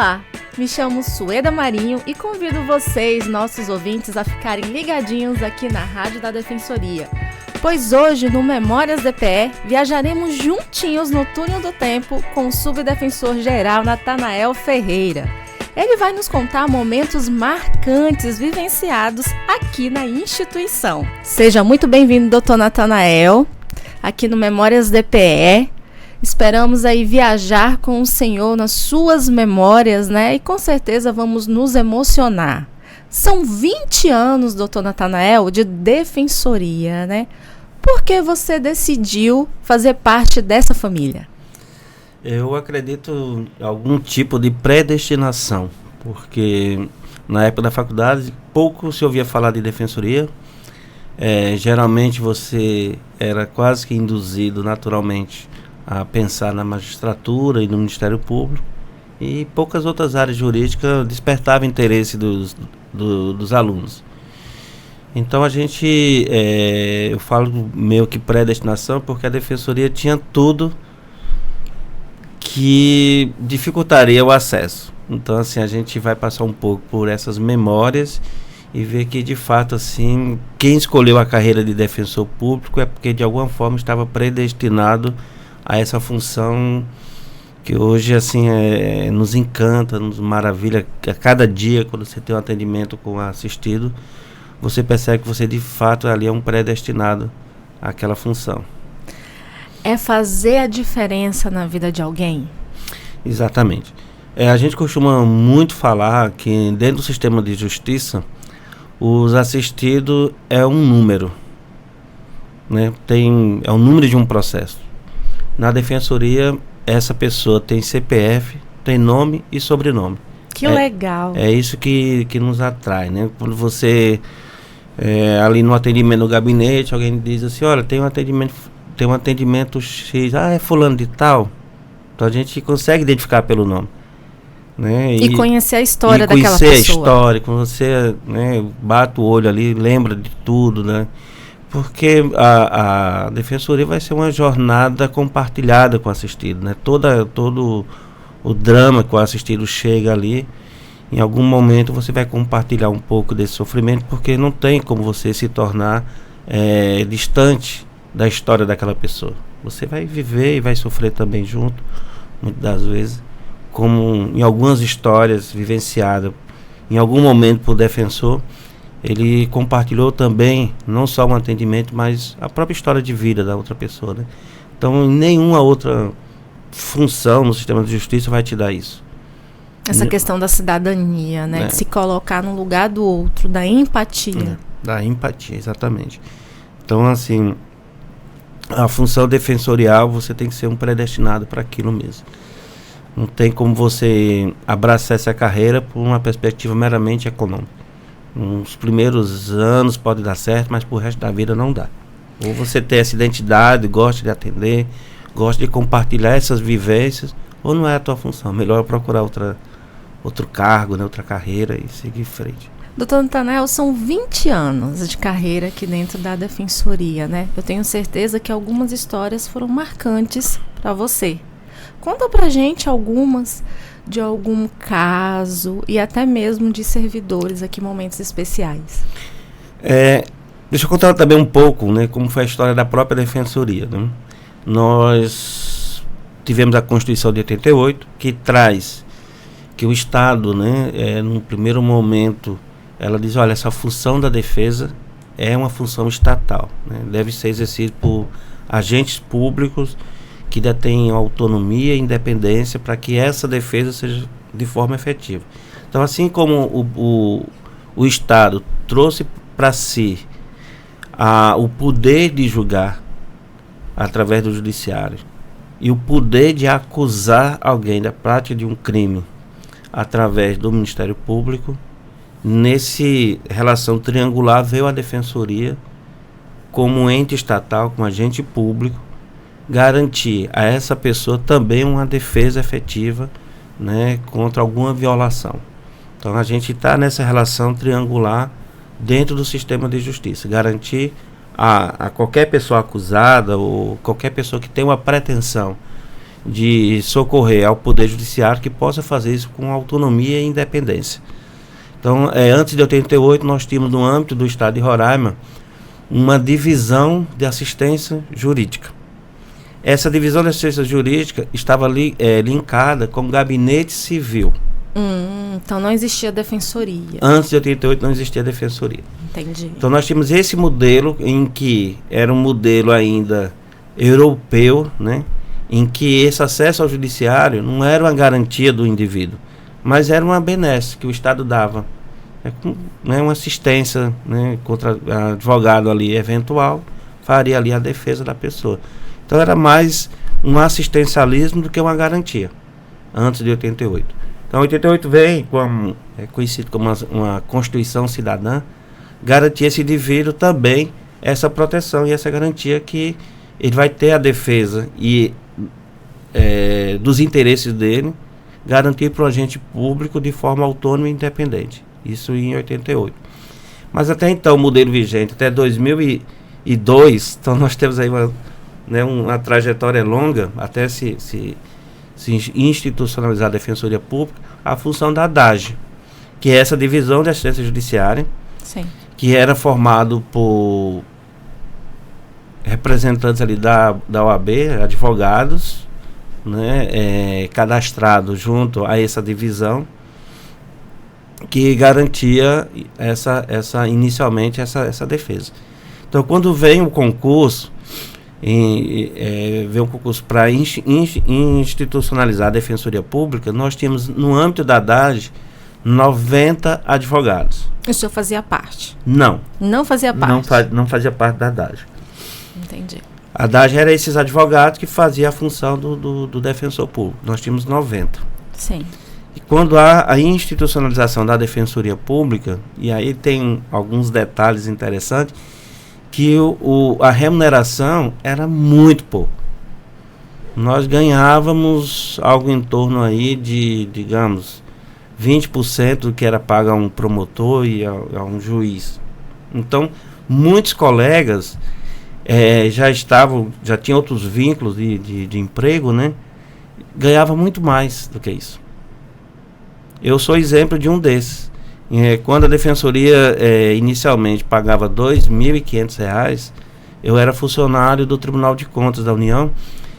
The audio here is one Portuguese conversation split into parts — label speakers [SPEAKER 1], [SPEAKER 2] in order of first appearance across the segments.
[SPEAKER 1] Olá, me chamo Sueda Marinho e convido vocês, nossos ouvintes, a ficarem ligadinhos aqui na Rádio da Defensoria. Pois hoje, no Memórias DPE, viajaremos juntinhos no túnel do tempo com o subdefensor-geral Natanael Ferreira. Ele vai nos contar momentos marcantes vivenciados aqui na instituição. Seja muito bem-vindo, doutor Natanael, aqui no Memórias DPE. Esperamos aí viajar com o senhor nas suas memórias, né? E com certeza vamos nos emocionar. São 20 anos, doutor Natanael, de defensoria, né? Por que você decidiu fazer parte dessa família?
[SPEAKER 2] Eu acredito em algum tipo de predestinação, porque na época da faculdade pouco se ouvia falar de defensoria. Geralmente você era quase que induzido naturalmente a pensar na magistratura e no Ministério Público, e poucas outras áreas jurídicas despertavam interesse dos alunos. Então eu falo meio que predestinação, porque a defensoria tinha tudo que dificultaria o acesso. Então assim, a gente vai passar um pouco por essas memórias e ver que de fato assim, quem escolheu a carreira de defensor público é porque de alguma forma estava predestinado a essa função que hoje assim nos encanta, nos maravilha. A cada dia, quando você tem um atendimento com assistido, você percebe que você de fato ali é um predestinado àquela função.
[SPEAKER 1] É fazer a diferença na vida de alguém?
[SPEAKER 2] Exatamente. A gente costuma muito falar que dentro do sistema de justiça, os assistidos é um número, né? É um número de um processo. Na defensoria, essa pessoa tem CPF, tem nome e sobrenome.
[SPEAKER 1] Que legal.
[SPEAKER 2] É isso que nos atrai, né? Quando você, ali no atendimento no gabinete, alguém diz assim, olha, tem um atendimento X, é fulano de tal. Então a gente consegue identificar pelo nome, né?
[SPEAKER 1] E conhecer a história daquela pessoa.
[SPEAKER 2] Conhecer a história, quando você, né, bate o olho ali, lembra de tudo, né? Porque a defensoria vai ser uma jornada compartilhada com o assistido, né? Todo o drama que o assistido chega ali, em algum momento você vai compartilhar um pouco desse sofrimento, porque não tem como você se tornar distante da história daquela pessoa. Você vai viver e vai sofrer também junto, muitas das vezes, como em algumas histórias vivenciadas em algum momento por defensor. Ele compartilhou também, não só um atendimento, mas a própria história de vida da outra pessoa, né? Então, nenhuma outra função no sistema de justiça vai te dar isso.
[SPEAKER 1] Essa questão da cidadania, né? De se colocar no lugar do outro, da empatia.
[SPEAKER 2] Da empatia, exatamente. Então, assim, a função defensorial, você tem que ser um predestinado para aquilo mesmo. Não tem como você abraçar essa carreira por uma perspectiva meramente econômica. Nos primeiros anos pode dar certo, mas pro resto da vida não dá. Ou você tem essa identidade, gosta de atender, gosta de compartilhar essas vivências, ou não é a tua função. Melhor procurar outro cargo, né, outra carreira e seguir em frente.
[SPEAKER 1] Doutor Natanael, são 20 anos de carreira aqui dentro da defensoria, né? Eu tenho certeza que algumas histórias foram marcantes para você. Conta pra gente algumas de algum caso e até mesmo de servidores aqui, momentos especiais.
[SPEAKER 2] Deixa eu contar também um pouco, né, como foi a história da própria defensoria, né? Nós tivemos a Constituição de 88, que traz que o Estado, né, num primeiro momento, ela diz, olha, essa função da defesa é uma função estatal, né? Deve ser exercida por agentes públicos que detêm autonomia e independência para que essa defesa seja de forma efetiva. Então, assim como o Estado trouxe para si o poder de julgar através do judiciário e o poder de acusar alguém da prática de um crime através do Ministério Público, nesse relação triangular veio a defensoria como ente estatal, como agente público, garantir a essa pessoa também uma defesa efetiva, né, contra alguma violação. Então a gente está nessa relação triangular dentro do sistema de justiça, garantir a qualquer pessoa acusada ou qualquer pessoa que tem uma pretensão de socorrer ao Poder Judiciário que possa fazer isso com autonomia e independência. Então, antes de 88, nós tínhamos no âmbito do Estado de Roraima uma divisão de assistência jurídica. Essa divisão de assistência jurídica estava linkada com o gabinete civil.
[SPEAKER 1] Então não existia defensoria.
[SPEAKER 2] Antes de 88 não existia defensoria.
[SPEAKER 1] Entendi.
[SPEAKER 2] Então nós tínhamos esse modelo em que era um modelo ainda europeu, né? Em que esse acesso ao judiciário não era uma garantia do indivíduo, mas era uma benesse que o Estado dava. Uma assistência, né, contra advogado ali eventual, faria ali a defesa da pessoa. Então era mais um assistencialismo do que uma garantia, antes de 88. Então 88 vem, conhecido como uma Constituição Cidadã, garantir esse indivíduo também essa proteção e essa garantia que ele vai ter a defesa dos interesses dele, garantir para o agente público de forma autônoma e independente. Isso em 88. Mas até então, o modelo vigente, até 2002, então nós temos aí uma trajetória longa, até se institucionalizar a Defensoria Pública, a função da DAGE, que é essa divisão de assistência judiciária,
[SPEAKER 1] sim,
[SPEAKER 2] que era formado por representantes ali da OAB, advogados, né, cadastrados junto a essa divisão, que garantia inicialmente essa defesa. Então, quando vem o concurso, vem um concurso para institucionalizar a Defensoria Pública, nós tínhamos, no âmbito da DAGE, 90 advogados.
[SPEAKER 1] O senhor fazia parte?
[SPEAKER 2] Não.
[SPEAKER 1] Não fazia parte?
[SPEAKER 2] Não fazia parte da DAGE.
[SPEAKER 1] Entendi.
[SPEAKER 2] A DAGE era esses advogados que faziam a função do defensor público. Nós tínhamos 90.
[SPEAKER 1] Sim.
[SPEAKER 2] E quando há a institucionalização da Defensoria Pública, e aí tem alguns detalhes interessantes, que a remuneração era muito pouco. Nós ganhávamos algo em torno aí de, digamos, 20% do que era pago a um promotor e a um juiz. Então, muitos colegas já tinham outros vínculos de emprego, né? Ganhava muito mais do que isso. Eu sou exemplo de um desses. Quando a Defensoria inicialmente pagava R$ 2.500, eu era funcionário do Tribunal de Contas da União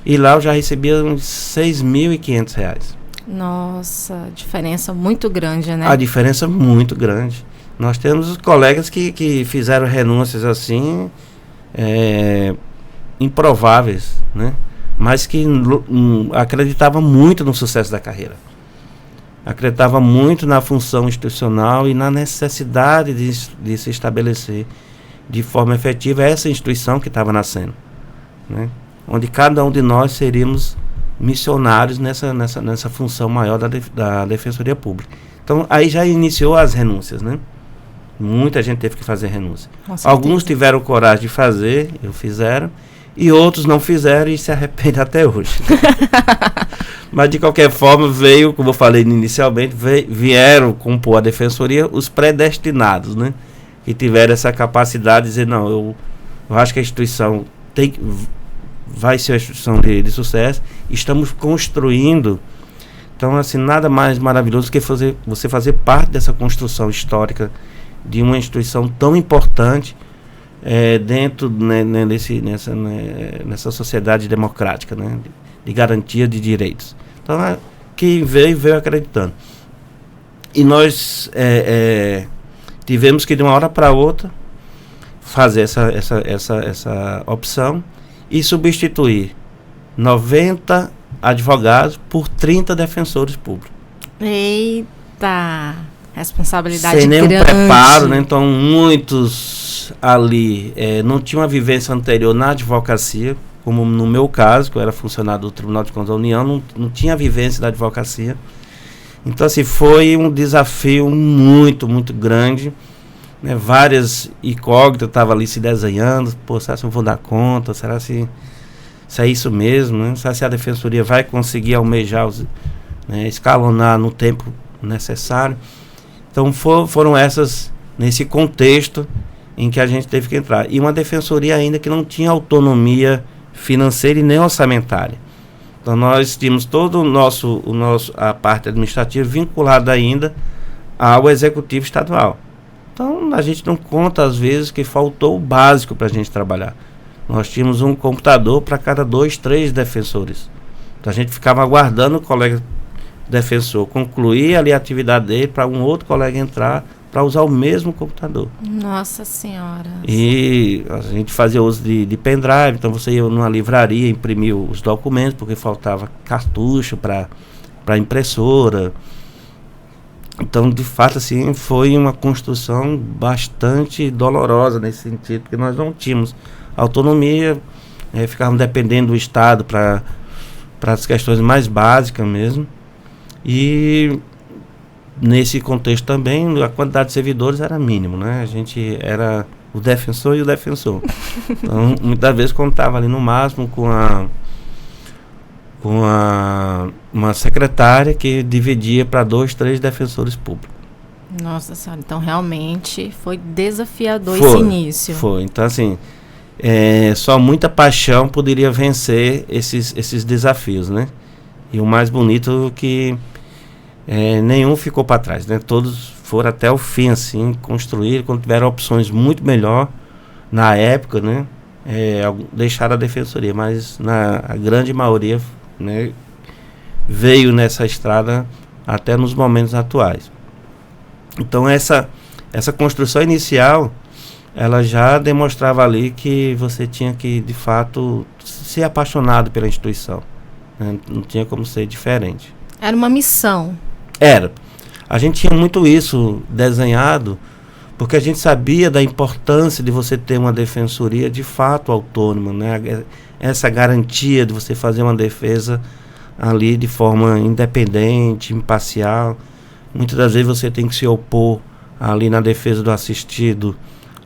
[SPEAKER 2] e lá eu já recebia uns R$ 6.500.
[SPEAKER 1] Nossa, diferença muito grande, né?
[SPEAKER 2] A diferença muito grande. Nós temos colegas que fizeram renúncias assim, improváveis, né? Mas que acreditavam muito no sucesso da carreira. Acreditava muito na função institucional e na necessidade de se estabelecer de forma efetiva essa instituição que estava nascendo, né? Onde cada um de nós seríamos missionários nessa função maior da Defensoria Pública. Então, aí já iniciou as renúncias, né? Muita gente teve que fazer renúncia. Alguns tiveram coragem de fazer, fizeram, e outros não fizeram e se arrependem até hoje. Mas, de qualquer forma, veio, como eu falei inicialmente, vieram compor a Defensoria os predestinados, né? Que tiveram essa capacidade de dizer, não, eu acho que a instituição vai ser uma instituição de sucesso, estamos construindo. Então, assim, nada mais maravilhoso que você fazer parte dessa construção histórica de uma instituição tão importante dentro, né, nessa sociedade democrática, né, de garantia de direitos. Então, quem veio acreditando. E nós tivemos que, de uma hora para outra, fazer essa opção e substituir 90 advogados por 30 defensores públicos.
[SPEAKER 1] Eita! Responsabilidade
[SPEAKER 2] sem nenhum
[SPEAKER 1] grande.
[SPEAKER 2] Preparo, né? Então muitos ali não tinham uma vivência anterior na advocacia, como no meu caso, que eu era funcionário do Tribunal de Contas da União, não tinha vivência da advocacia. Então, assim, foi um desafio muito, muito grande, né? Várias incógnitas estavam ali se desenhando. Pô, será que eu vou dar conta? Será se é isso mesmo, né? Será se a Defensoria vai conseguir almejar, escalonar no tempo necessário? Então foram essas, nesse contexto em que a gente teve que entrar. E uma defensoria ainda que não tinha autonomia financeira e nem orçamentária. Então nós tínhamos todo a parte administrativa vinculada ainda ao executivo estadual. Então a gente não conta às vezes que faltou o básico para a gente trabalhar. Nós tínhamos um computador para cada 2, 3 defensores. Então a gente ficava aguardando o colega defensor concluir ali a atividade dele para um outro colega entrar para usar o mesmo computador.
[SPEAKER 1] Nossa Senhora.
[SPEAKER 2] E a gente fazia uso de pendrive, então você ia numa livraria, imprimia os documentos, porque faltava cartucho para impressora. Então, de fato, assim, foi uma construção bastante dolorosa nesse sentido, porque nós não tínhamos autonomia, ficávamos dependendo do Estado para as questões mais básicas mesmo. E nesse contexto também, a quantidade de servidores era mínimo, né? A gente era o defensor e o defensor. Então, muitas vezes contava ali no máximo com uma secretária que dividia para 2, 3 defensores públicos.
[SPEAKER 1] Nossa Senhora, então realmente foi desafiador esse início.
[SPEAKER 2] Foi, então assim, só muita paixão poderia vencer esses desafios, né? E o mais bonito que nenhum ficou para trás, né? Todos foram até o fim, assim, construir, quando tiveram opções muito melhor na época, né? Deixaram a defensoria, mas a grande maioria, né, veio nessa estrada até nos momentos atuais. Então essa construção inicial, ela já demonstrava ali que você tinha que, de fato, ser apaixonado pela instituição, né? Não tinha como ser diferente.
[SPEAKER 1] Era uma missão.
[SPEAKER 2] Era. A gente tinha muito isso desenhado, porque a gente sabia da importância de você ter uma defensoria de fato autônoma, né? Essa garantia de você fazer uma defesa ali de forma independente, imparcial. Muitas das vezes você tem que se opor ali na defesa do assistido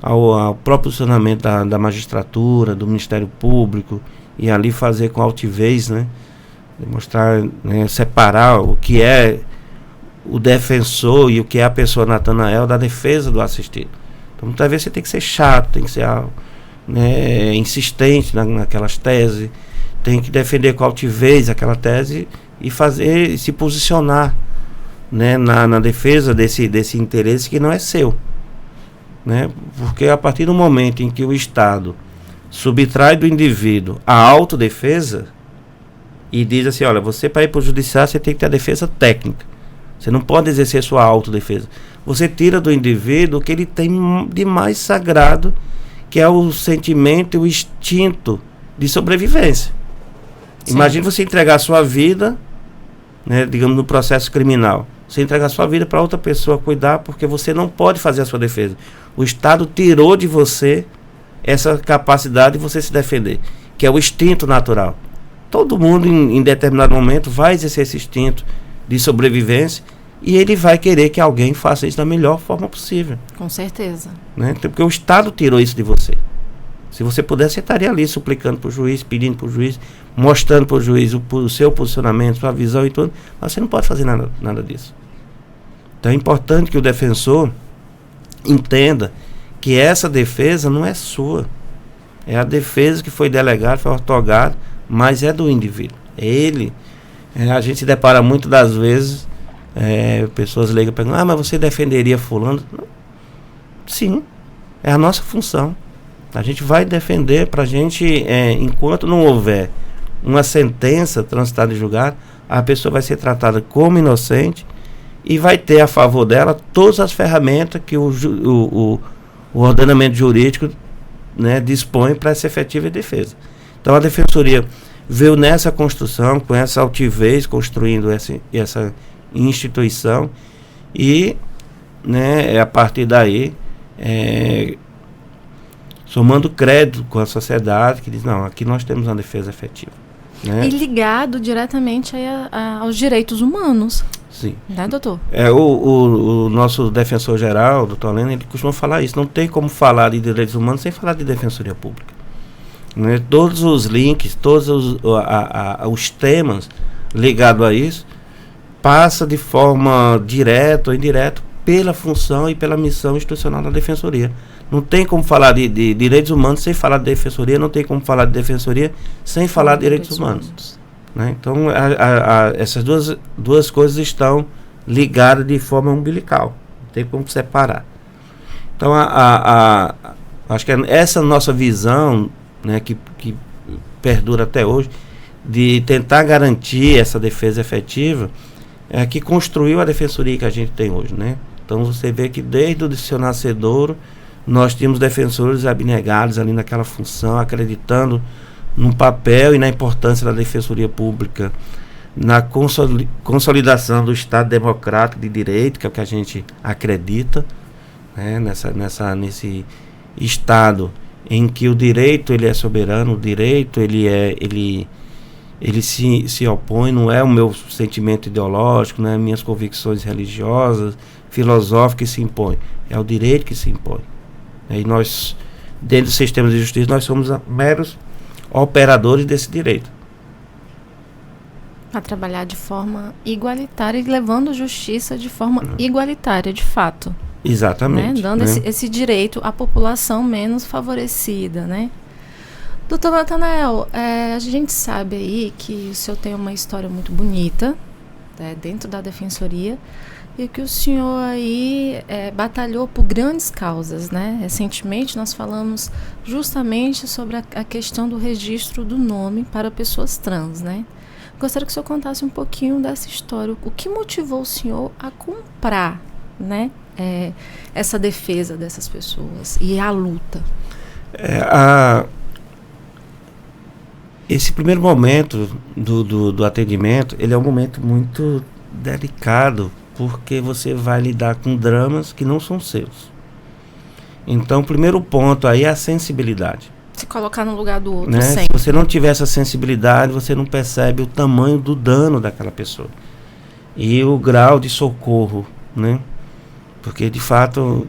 [SPEAKER 2] ao próprio funcionamento da magistratura, do Ministério Público, e ali fazer com altivez, né? Demonstrar, né, separar o que é o defensor e o que é a pessoa Natanael da defesa do assistido. Então muitas vezes você tem que ser chato, tem que ser, né, insistente naquelas teses, tem que defender com altivez aquela tese e se posicionar, né, na defesa desse interesse que não é seu, né? Porque a partir do momento em que o Estado subtrai do indivíduo a autodefesa e diz assim, olha, você para ir para o judiciário você tem que ter a defesa técnica, você não pode exercer sua autodefesa, você tira do indivíduo o que ele tem de mais sagrado, que é o sentimento e o instinto de sobrevivência. Sim. Imagine você entregar a sua vida, né, digamos, no processo criminal, você entregar a sua vida para outra pessoa cuidar, porque você não pode fazer a sua defesa. O Estado tirou de você essa capacidade de você se defender, que é o instinto natural. Todo mundo em determinado momento vai exercer esse instinto de sobrevivência e ele vai querer que alguém faça isso da melhor forma possível.
[SPEAKER 1] Com certeza.
[SPEAKER 2] Né? Porque o Estado tirou isso de você. Se você pudesse, você estaria ali suplicando para o juiz, pedindo para o juiz, mostrando para o juiz o seu posicionamento, sua visão e tudo, mas você não pode fazer nada disso. Então é importante que o defensor entenda que essa defesa não é sua. É a defesa que foi delegada, foi otorgada, mas é do indivíduo. É ele. A gente se depara muito das vezes, pessoas ligam e perguntam, mas você defenderia fulano? Sim, é a nossa função. A gente vai defender para a gente, enquanto não houver uma sentença transitada em julgado, a pessoa vai ser tratada como inocente e vai ter a favor dela todas as ferramentas que o ordenamento jurídico, né, dispõe para essa efetiva defesa. Então a defensoria veio nessa construção, com essa altivez, construindo essa instituição e, né, a partir daí, somando crédito com a sociedade, que diz, não, aqui nós temos uma defesa efetiva. Né?
[SPEAKER 1] E ligado diretamente aos direitos humanos.
[SPEAKER 2] Sim.
[SPEAKER 1] Né, doutor?
[SPEAKER 2] O nosso defensor-geral, doutor Lênin, ele costuma falar isso, não tem como falar de direitos humanos sem falar de defensoria pública. Né? Todos os links, todos os temas ligados a isso, passa de forma direta ou indireta pela função e pela missão institucional da defensoria. Não tem como falar de direitos humanos sem falar de defensoria, não tem como falar de defensoria sem falar de direitos humanos. né? Então, essas duas coisas estão ligadas de forma umbilical, não tem como separar. Então, acho que essa nossa visão, né, que perdura até hoje, de tentar garantir essa defesa efetiva, é que construiu a defensoria que a gente tem hoje, né? Então você vê que desde o seu nascedouro nós tínhamos defensores abnegados ali naquela função, acreditando no papel e na importância da defensoria pública, na consolidação do Estado democrático de direito, que é o que a gente acredita, né? Nesse Estado em que o direito ele é soberano, o direito ele se opõe, não é o meu sentimento ideológico, não é minhas convicções religiosas, filosóficas que se impõem, é o direito que se impõe. E nós, dentro do sistema de justiça, nós somos meros operadores desse direito.
[SPEAKER 1] A trabalhar de forma igualitária e levando justiça de forma igualitária, de fato.
[SPEAKER 2] Exatamente.
[SPEAKER 1] Né? Dando esse direito à população menos favorecida, né? Doutor Natanael, a gente sabe aí que o senhor tem uma história muito bonita, né, dentro da defensoria, e que o senhor aí batalhou por grandes causas, né? Recentemente nós falamos justamente sobre a questão do registro do nome para pessoas trans, né? Gostaria que o senhor contasse um pouquinho dessa história. O que motivou o senhor a comprar, né, essa defesa dessas pessoas e a luta?
[SPEAKER 2] Esse primeiro momento do atendimento, ele é um momento muito delicado, porque você vai lidar com dramas que não são seus. Então, o primeiro ponto aí é a sensibilidade.
[SPEAKER 1] Se colocar no lugar do outro,
[SPEAKER 2] né?
[SPEAKER 1] sempre.
[SPEAKER 2] Se você não tiver essa sensibilidade, você não percebe o tamanho do dano daquela pessoa. E o grau de socorro, né? Porque, de fato,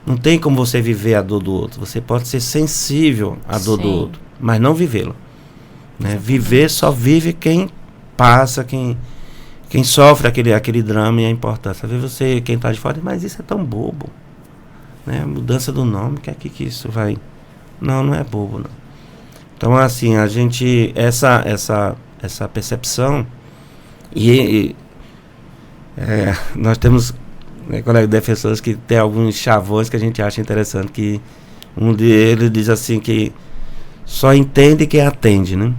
[SPEAKER 2] não tem como você viver a dor do outro. Você pode ser sensível à dor do outro, mas não vivê-la. Né? Viver só vive quem passa, quem sofre aquele drama e a importância. Às vezes você, quem está de fora, mas isso é tão bobo, né? Mudança do nome, que isso vai... Não é bobo, não. Então, assim, a gente, essa percepção, nós temos colegas defensores que tem alguns chavões que a gente acha interessante, que um deles diz assim que só entende quem atende, né?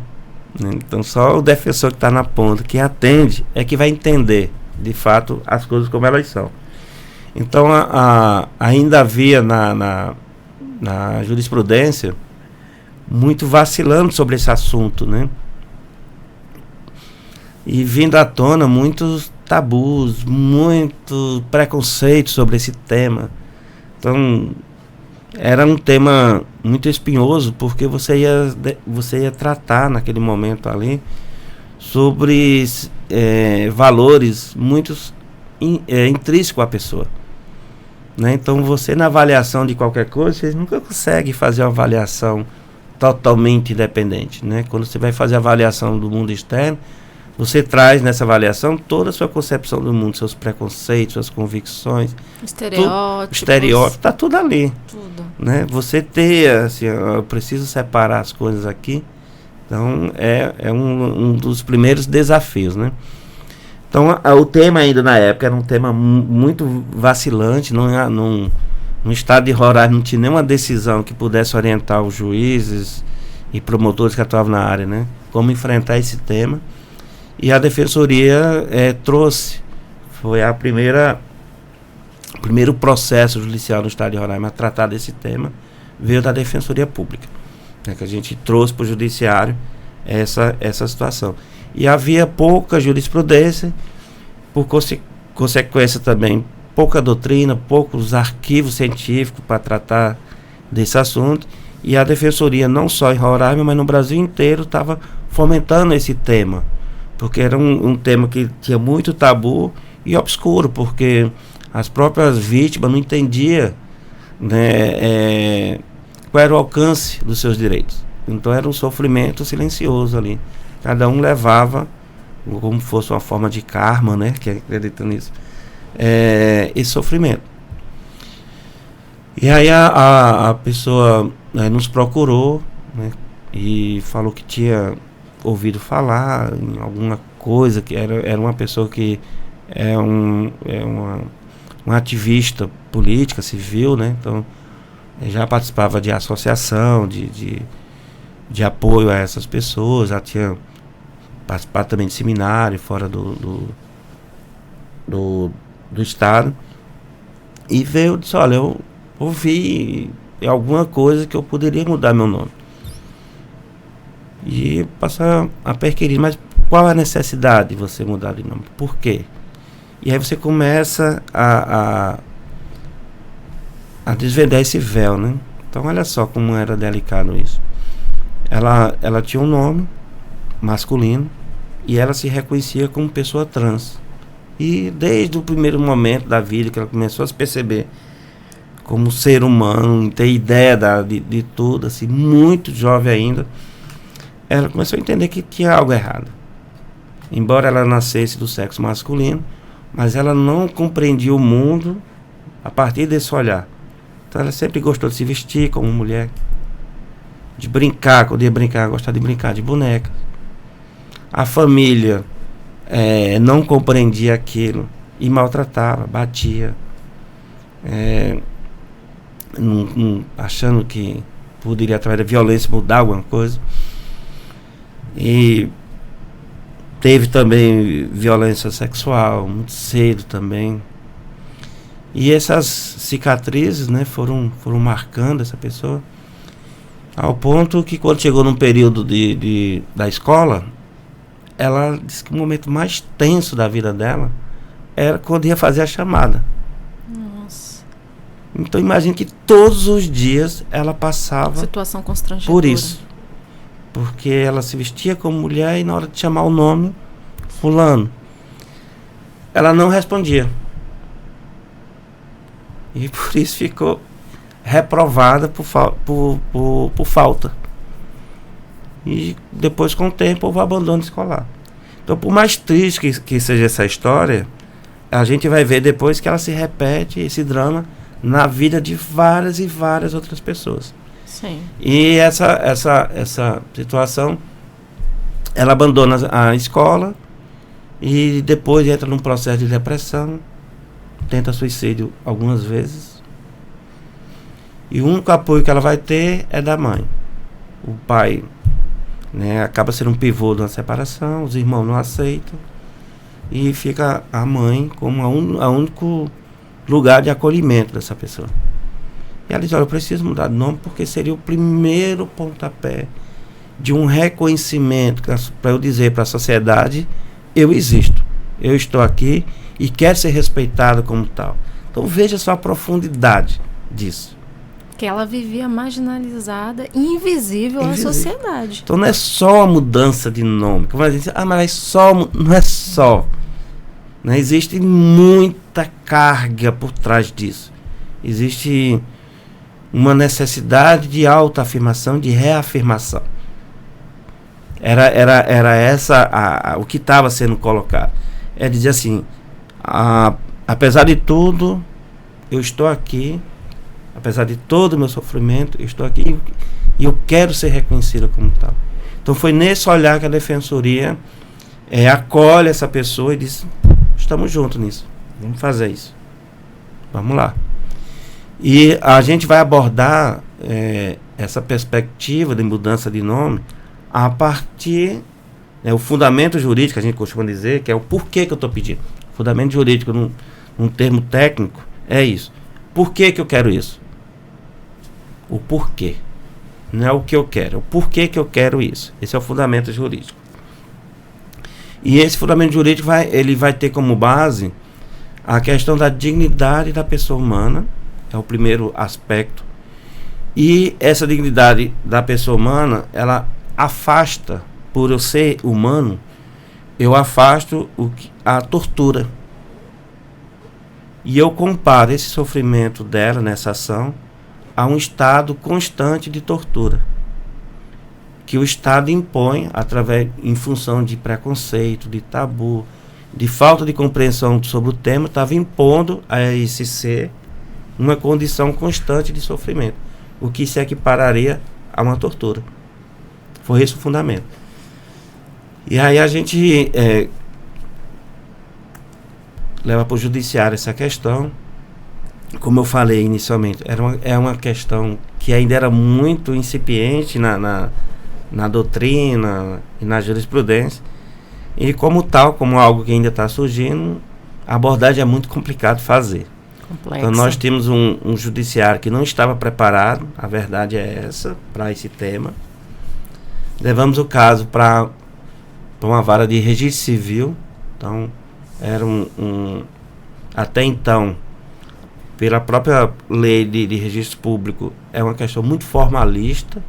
[SPEAKER 2] Então só o defensor que está na ponta, quem atende, é que vai entender de fato as coisas como elas são. Então ainda havia na jurisprudência muito vacilando sobre esse assunto, né? E vindo à tona muitos tabus, muito preconceito sobre esse tema. Então era um tema muito espinhoso, porque você ia tratar naquele momento ali sobre valores muito intrínsecos à pessoa, né? Então você, na avaliação de qualquer coisa, você nunca consegue fazer uma avaliação totalmente independente, né? Quando você vai fazer a avaliação do mundo externo, você traz nessa avaliação toda a sua concepção do mundo, seus preconceitos, suas convicções, estereótipos, está tudo ali. Tudo. Né? Você ter, assim, eu preciso separar as coisas aqui, então é um dos primeiros desafios, né? Então o tema ainda na época era um tema muito vacilante, no estado de Roraima não tinha nenhuma decisão que pudesse orientar os juízes e promotores que atuavam na área, né? Como enfrentar esse tema. E a defensoria trouxe, foi o primeiro processo judicial no estado de Roraima a tratar desse tema, veio da defensoria pública, né, que a gente trouxe para o judiciário essa situação. E havia pouca jurisprudência, por consequência também, pouca doutrina, poucos arquivos científicos para tratar desse assunto, e a defensoria, não só em Roraima, mas no Brasil inteiro, estava fomentando esse tema, porque era um tema que tinha muito tabu e obscuro, porque as próprias vítimas não entendiam, né, qual era o alcance dos seus direitos. Então era um sofrimento silencioso ali. Cada um levava, como fosse uma forma de karma, né, que acredita nisso, esse sofrimento. E aí a pessoa nos procurou, né, e falou que tinha ouvido falar em alguma coisa, que era uma pessoa que uma ativista política, civil, né? Então, já participava de associação, de apoio a essas pessoas, já tinha participado também de seminário fora do estado. E veio e disse, olha, eu ouvi alguma coisa que eu poderia mudar meu nome. E passar a perquirir, mas qual a necessidade de você mudar de nome? Por quê? E aí você começa a desvendar esse véu, né? Então olha só como era delicado isso. Ela tinha um nome masculino e ela se reconhecia como pessoa trans. E desde o primeiro momento da vida que ela começou a se perceber como ser humano, ter ideia de tudo, assim, muito jovem ainda, ela começou a entender que tinha algo errado. Embora ela nascesse do sexo masculino, mas ela não compreendia o mundo a partir desse olhar. Então ela sempre gostou de se vestir como mulher, de brincar, quando ia brincar, gostava de brincar de boneca. A família não compreendia aquilo e maltratava, batia, achando que poderia, através da violência, mudar alguma coisa. E teve também violência sexual muito cedo também. E essas cicatrizes, né, foram marcando essa pessoa, ao ponto que quando chegou num período da escola, ela disse que o momento mais tenso da vida dela era quando ia fazer a chamada.
[SPEAKER 1] Nossa.
[SPEAKER 2] Então imagine que todos os dias ela passava
[SPEAKER 1] situação constrangedora
[SPEAKER 2] por isso. Porque ela se vestia como mulher e na hora de chamar o nome, fulano, ela não respondia. E por isso ficou reprovada por falta. E depois, com o tempo, houve abandono escolar. Então, por mais triste que seja essa história, a gente vai ver depois que ela se repete, esse drama, na vida de várias e várias outras pessoas.
[SPEAKER 1] Sim.
[SPEAKER 2] E essa situação, ela abandona a escola e depois entra num processo de depressão, tenta suicídio algumas vezes. E o único apoio que ela vai ter é da mãe. O pai, né, acaba sendo um pivô de uma separação, os irmãos não aceitam e fica a mãe como a único lugar de acolhimento dessa pessoa. E ela diz, olha, eu preciso mudar de nome porque seria o primeiro pontapé de um reconhecimento para eu dizer para a sociedade, eu existo, eu estou aqui e quero ser respeitado como tal. Então veja só a profundidade disso.
[SPEAKER 1] Que ela vivia marginalizada e invisível à sociedade.
[SPEAKER 2] Então não é só a mudança de nome. Como a gente diz, mas é só, não é só. Né? Existe muita carga por trás disso. Existe uma necessidade de autoafirmação, de reafirmação. Era essa o que estava sendo colocado. É dizer assim, apesar de tudo, eu estou aqui. Apesar de todo o meu sofrimento, eu estou aqui e eu quero ser reconhecida como tal. Então foi nesse olhar que a Defensoria acolhe essa pessoa e diz, estamos juntos nisso, vamos fazer isso, vamos lá. E a gente vai abordar essa perspectiva de mudança de nome a partir, o fundamento jurídico, a gente costuma dizer, que é o porquê que eu estou pedindo. O fundamento jurídico, num termo técnico, é isso. Por que eu quero isso? O porquê. Não é o que eu quero, é o porquê que eu quero isso. Esse é o fundamento jurídico. E esse fundamento jurídico ele vai ter como base a questão da dignidade da pessoa humana, é o primeiro aspecto. E essa dignidade da pessoa humana, ela afasta, por eu ser humano, eu afasto a tortura. E eu comparo esse sofrimento dela nessa ação a um estado constante de tortura que o Estado impõe em função de preconceito, de tabu, de falta de compreensão sobre o tema, estava impondo a esse ser uma condição constante de sofrimento, o que se equipararia a uma tortura. Foi esse o fundamento. E aí a gente leva para o judiciário essa questão. Como eu falei inicialmente, é uma questão que ainda era muito incipiente na doutrina e na jurisprudência. E como tal, como algo que ainda está surgindo, a abordagem é muito complicado fazer.
[SPEAKER 1] Complexa.
[SPEAKER 2] Então nós temos um judiciário que não estava preparado, a verdade é essa, para esse tema. Levamos o caso para uma vara de registro civil. Então era até então, pela própria lei de registro público, é uma questão muito formalista,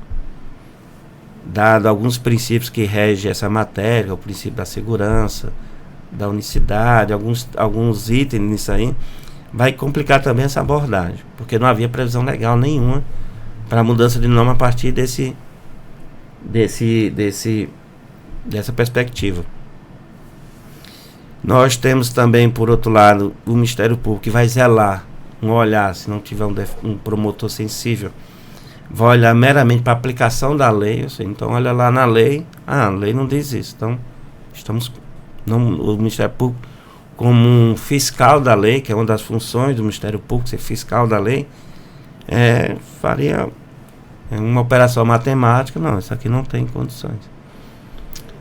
[SPEAKER 2] dado alguns princípios que regem essa matéria, o princípio da segurança, da unicidade, alguns itens nisso aí, vai complicar também essa abordagem, porque não havia previsão legal nenhuma para a mudança de nome a partir dessa perspectiva. Nós temos também, por outro lado, o Ministério Público, que vai zelar, um olhar, se não tiver um promotor sensível, vai olhar meramente para a aplicação da lei. Então olha lá na lei, a lei não diz isso. Então o Ministério Público, como um fiscal da lei, que é uma das funções do Ministério Público, ser fiscal da lei, faria uma operação matemática. Não, isso aqui não tem condições.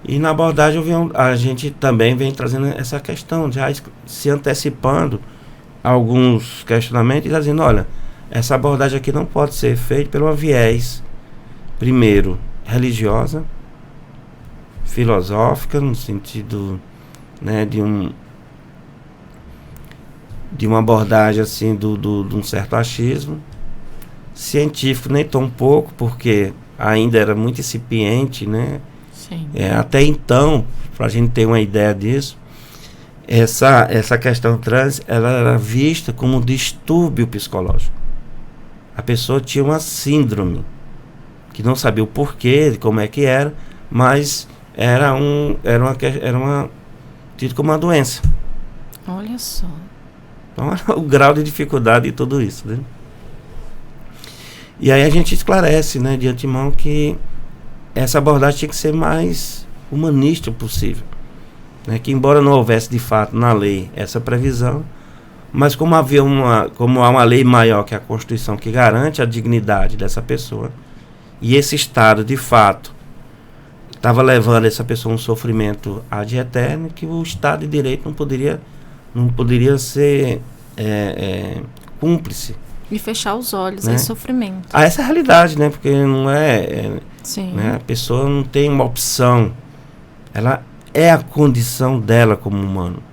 [SPEAKER 2] E na abordagem a gente também vem trazendo essa questão, já se antecipando alguns questionamentos e dizendo, olha, essa abordagem aqui não pode ser feita pelo viés, primeiro, religiosa, filosófica, no sentido, né, de uma abordagem assim de um certo achismo, científico nem tão pouco, porque ainda era muito incipiente, né?
[SPEAKER 1] Sim.
[SPEAKER 2] Até então, para a gente ter uma ideia disso, essa questão trans, ela era vista como um distúrbio psicológico. A pessoa tinha uma síndrome, que não sabia o porquê, de como é que era, mas era tido como uma doença.
[SPEAKER 1] Olha só.
[SPEAKER 2] Então, o grau de dificuldade de tudo isso, né? E aí a gente esclarece, né, de antemão, que essa abordagem tinha que ser mais humanista possível, né? Que embora não houvesse de fato na lei essa previsão, mas como há uma lei maior, que é a Constituição, que garante a dignidade dessa pessoa, e esse Estado de fato estava levando essa pessoa a um sofrimento ad eterno, que o Estado de Direito não poderia ser cúmplice.
[SPEAKER 1] E fechar os olhos,
[SPEAKER 2] né?
[SPEAKER 1] a esse sofrimento.
[SPEAKER 2] Essa é a realidade, né? Porque não
[SPEAKER 1] Sim.
[SPEAKER 2] Né? A pessoa não tem uma opção. Ela é a condição dela como humano.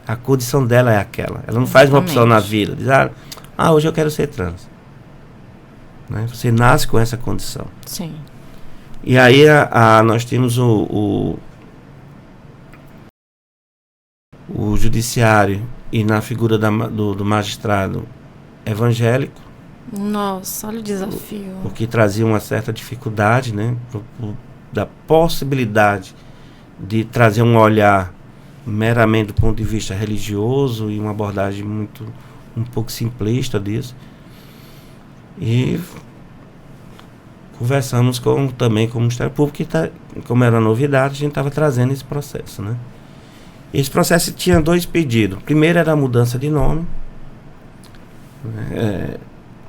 [SPEAKER 2] A condição dela é aquela. Ela não faz uma opção na vida. Diz, hoje eu quero ser trans. Né? Você nasce com essa condição.
[SPEAKER 1] Sim.
[SPEAKER 2] E aí nós temos o judiciário, e na figura do magistrado evangélico.
[SPEAKER 1] Nossa, olha o desafio.
[SPEAKER 2] O que trazia uma certa dificuldade, né? Da possibilidade de trazer um olhar meramente do ponto de vista religioso e uma abordagem um pouco simplista disso. E conversamos também com o Ministério Público, que como era novidade, a gente estava trazendo esse processo, né? Esse processo tinha 2 pedidos. O primeiro era a mudança de nome.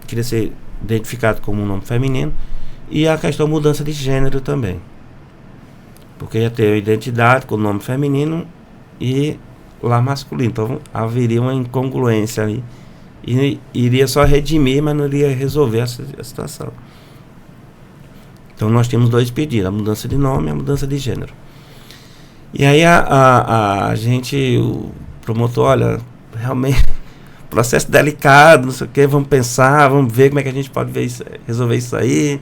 [SPEAKER 2] Queria ser identificado como um nome feminino. E a questão da mudança de gênero também. Porque ia ter a identidade com o nome feminino e lá masculino. Então haveria uma incongruência ali. E iria só redimir, mas não iria resolver a situação. Então nós temos 2 pedidos, a mudança de nome e a mudança de gênero. E aí a gente, o promotor, olha, realmente, processo delicado, não sei o que, vamos pensar, vamos ver como é que a gente pode resolver isso aí.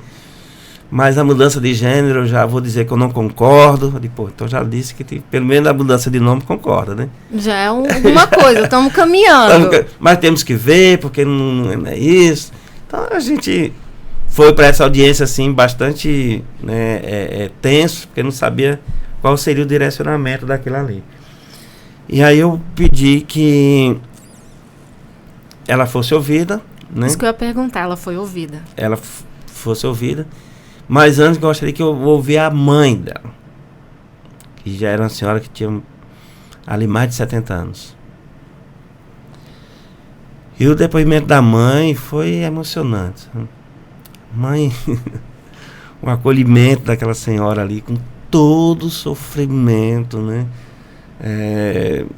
[SPEAKER 2] Mas a mudança de gênero, eu já vou dizer que eu não concordo. Eu digo, então já disse que pelo menos a mudança de nome concorda, né?
[SPEAKER 1] Já é alguma coisa, estamos caminhando.
[SPEAKER 2] Mas temos que ver, porque não é isso. Então a gente foi para essa audiência assim, bastante tenso, porque não sabia qual seria o direcionamento daquilo ali. E aí eu pedi que ela fosse ouvida, né?
[SPEAKER 1] Isso que eu ia perguntar, ela foi ouvida.
[SPEAKER 2] Ela fosse ouvida, mas antes gostaria que eu ouvisse a mãe dela, E já era uma senhora que tinha ali mais de 70 anos. E o depoimento da mãe foi emocionante. Mãe, o acolhimento daquela senhora ali, com todo o sofrimento, né?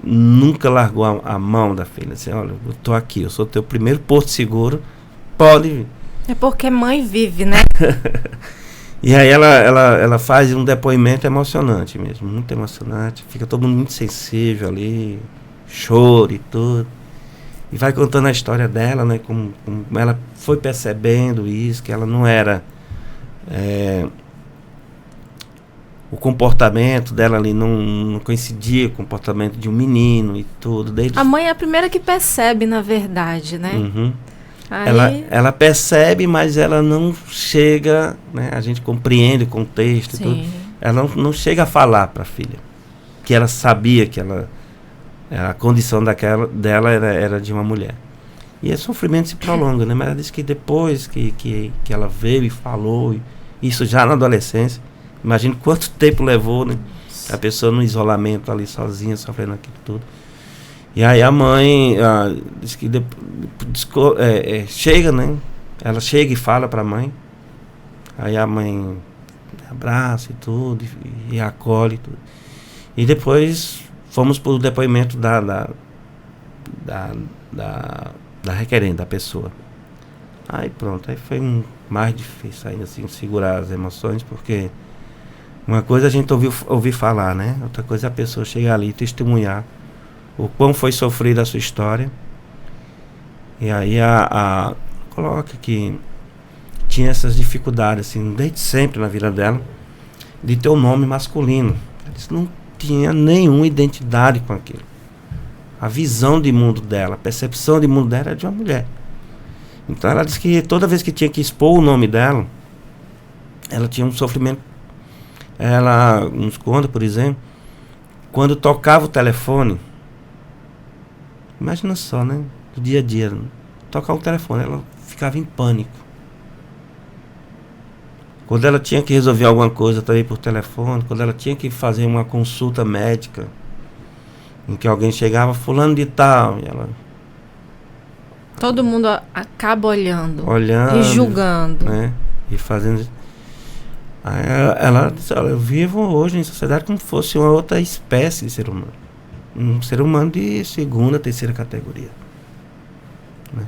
[SPEAKER 2] Nunca largou a mão da filha. Assim, olha, eu tô aqui, eu sou teu primeiro porto seguro, pode vir.
[SPEAKER 1] É porque mãe vive, né?
[SPEAKER 2] E aí ela faz um depoimento emocionante mesmo, muito emocionante. Fica todo mundo muito sensível ali, choro e tudo. E vai contando a história dela, né? Como ela foi percebendo isso, que ela não era... o comportamento dela ali não coincidia com o comportamento de um menino e tudo.
[SPEAKER 1] A mãe é a primeira que percebe, na verdade, né?
[SPEAKER 2] Uhum.
[SPEAKER 1] Aí...
[SPEAKER 2] Ela percebe, mas ela não chega, né? A gente compreende o contexto e tudo. Ela não chega a falar para a filha que ela sabia que a condição dela era de uma mulher. E esse sofrimento se prolonga, né? Mas ela disse que depois que ela veio e falou, isso já na adolescência, imagina quanto tempo levou, né? A pessoa no isolamento ali sozinha, sofrendo aquilo tudo. E aí a mãe diz que chega, né? Ela chega e fala para a mãe. Aí a mãe abraça e tudo, e acolhe tudo. E depois fomos para o depoimento da requerente, da pessoa. Aí pronto, aí foi mais difícil ainda assim segurar as emoções, porque uma coisa a gente ouvir falar, né? Outra coisa é a pessoa chegar ali e testemunhar o quão foi sofrida a sua história. E aí coloca que tinha essas dificuldades, assim, desde sempre na vida dela, de ter um nome masculino. Ela disse, não tinha nenhuma identidade com aquilo. A visão de mundo dela, a percepção de mundo dela era de uma mulher. Então ela disse que toda vez que tinha que expor o nome dela, ela tinha um sofrimento. Ela nos conta, por exemplo, quando tocava o telefone, imagina só, né? Do dia a dia, tocar o telefone, ela ficava em pânico. Quando ela tinha que resolver alguma coisa também por telefone, quando ela tinha que fazer uma consulta médica, em que alguém chegava, fulano de tal, e ela...
[SPEAKER 1] Todo mundo acaba olhando e julgando.
[SPEAKER 2] Né? E fazendo... Aí ela disse, olha, eu vivo hoje em sociedade como se fosse uma outra espécie de ser humano. Um ser humano de segunda, terceira categoria. Né?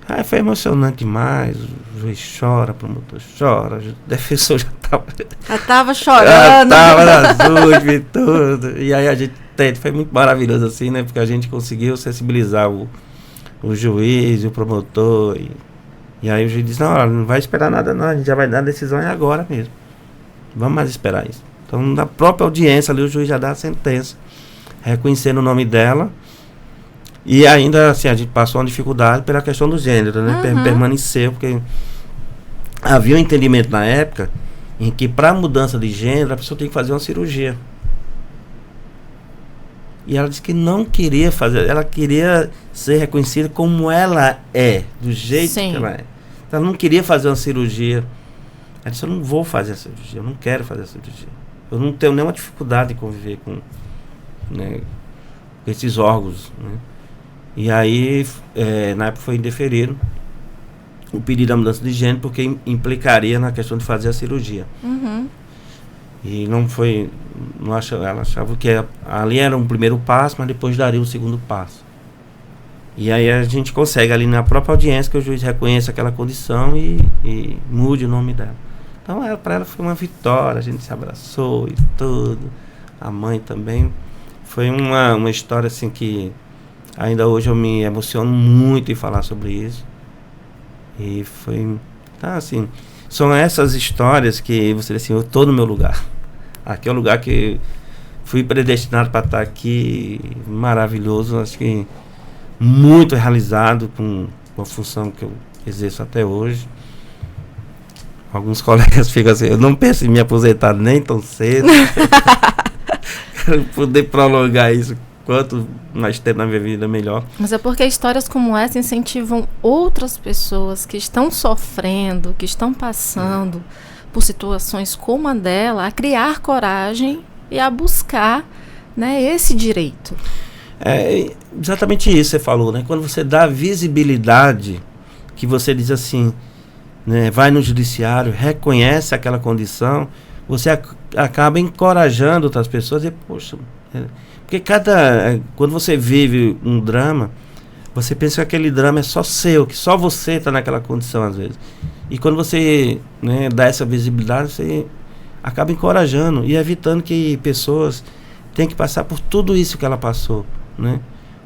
[SPEAKER 2] Aí foi emocionante demais. O juiz chora, o promotor chora, o defensor já estava
[SPEAKER 1] chorando.
[SPEAKER 2] Já estava nas últimas e tudo. E aí a gente foi muito maravilhoso assim, né? Porque a gente conseguiu sensibilizar o juiz e o promotor. E aí o juiz disse, não vai esperar nada não, a gente já vai dar a decisão agora mesmo. Vamos mais esperar isso. Então na própria audiência ali o juiz já dá a sentença, reconhecendo o nome dela. E ainda assim, a gente passou uma dificuldade pela questão do gênero, né? Permaneceu, porque havia um entendimento na época em que para mudança de gênero a pessoa tem que fazer uma cirurgia. E ela disse que não queria fazer, ela queria ser reconhecida como ela é, do jeito que ela é. Então, ela não queria fazer uma cirurgia. Ela disse, eu não vou fazer a cirurgia, eu não quero fazer a cirurgia. Eu não tenho nenhuma dificuldade de conviver com, né, esses órgãos. Né? E aí, na época foi indeferido o pedido da mudança de gênero, porque implicaria na questão de fazer a cirurgia. E não foi, ela achava que ali era um primeiro passo, mas depois daria o segundo passo. E aí a gente consegue ali na própria audiência que o juiz reconheça aquela condição e mude o nome dela. Então para ela foi uma vitória, a gente se abraçou e tudo. A mãe também. Foi uma história assim que ainda hoje eu me emociono muito em falar sobre isso. E foi, assim, são essas histórias que você diz assim, eu estou no meu lugar. Aqui é o lugar que fui predestinado para estar aqui, maravilhoso, acho que muito realizado com a função que eu exerço até hoje. Alguns colegas ficam assim, eu não penso em me aposentar nem tão cedo. Quero poder prolongar isso quanto mais tempo na minha vida, melhor.
[SPEAKER 1] Mas é porque histórias como essa incentivam outras pessoas que estão sofrendo, que estão passando por situações como a dela, a criar coragem e a buscar, né, esse direito.
[SPEAKER 2] É exatamente isso que você falou, né? Quando você dá visibilidade, que você diz assim, né, vai no judiciário, reconhece aquela condição, você acaba encorajando outras pessoas e, poxa, porque quando você vive um drama, você pensa que aquele drama é só seu, que só você está naquela condição às vezes. E quando você, né, dá essa visibilidade, você acaba encorajando e evitando que pessoas tenham que passar por tudo isso que ela passou, né?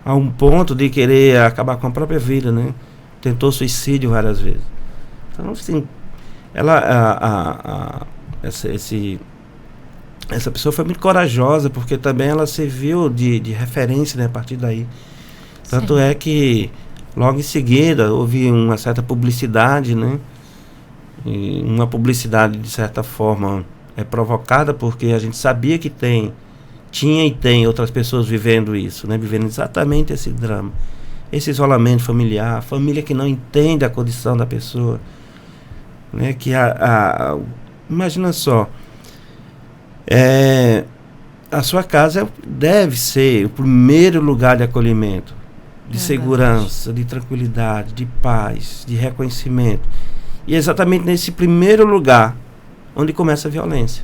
[SPEAKER 2] A um ponto de querer acabar com a própria vida, né? Tentou suicídio várias vezes. Então, assim, essa pessoa foi muito corajosa, porque também ela serviu de referência, né, a partir daí. Tanto Sim. É que logo em seguida houve uma certa publicidade, né? E uma publicidade de certa forma provocada, porque a gente sabia que tinha e tem outras pessoas vivendo isso, né? Vivendo exatamente esse drama, esse isolamento familiar, a família que não entende a condição da pessoa, né? Que imagina só, a sua casa deve ser o primeiro lugar de acolhimento, de segurança, de tranquilidade, de paz, de reconhecimento. E é exatamente nesse primeiro lugar onde começa a violência.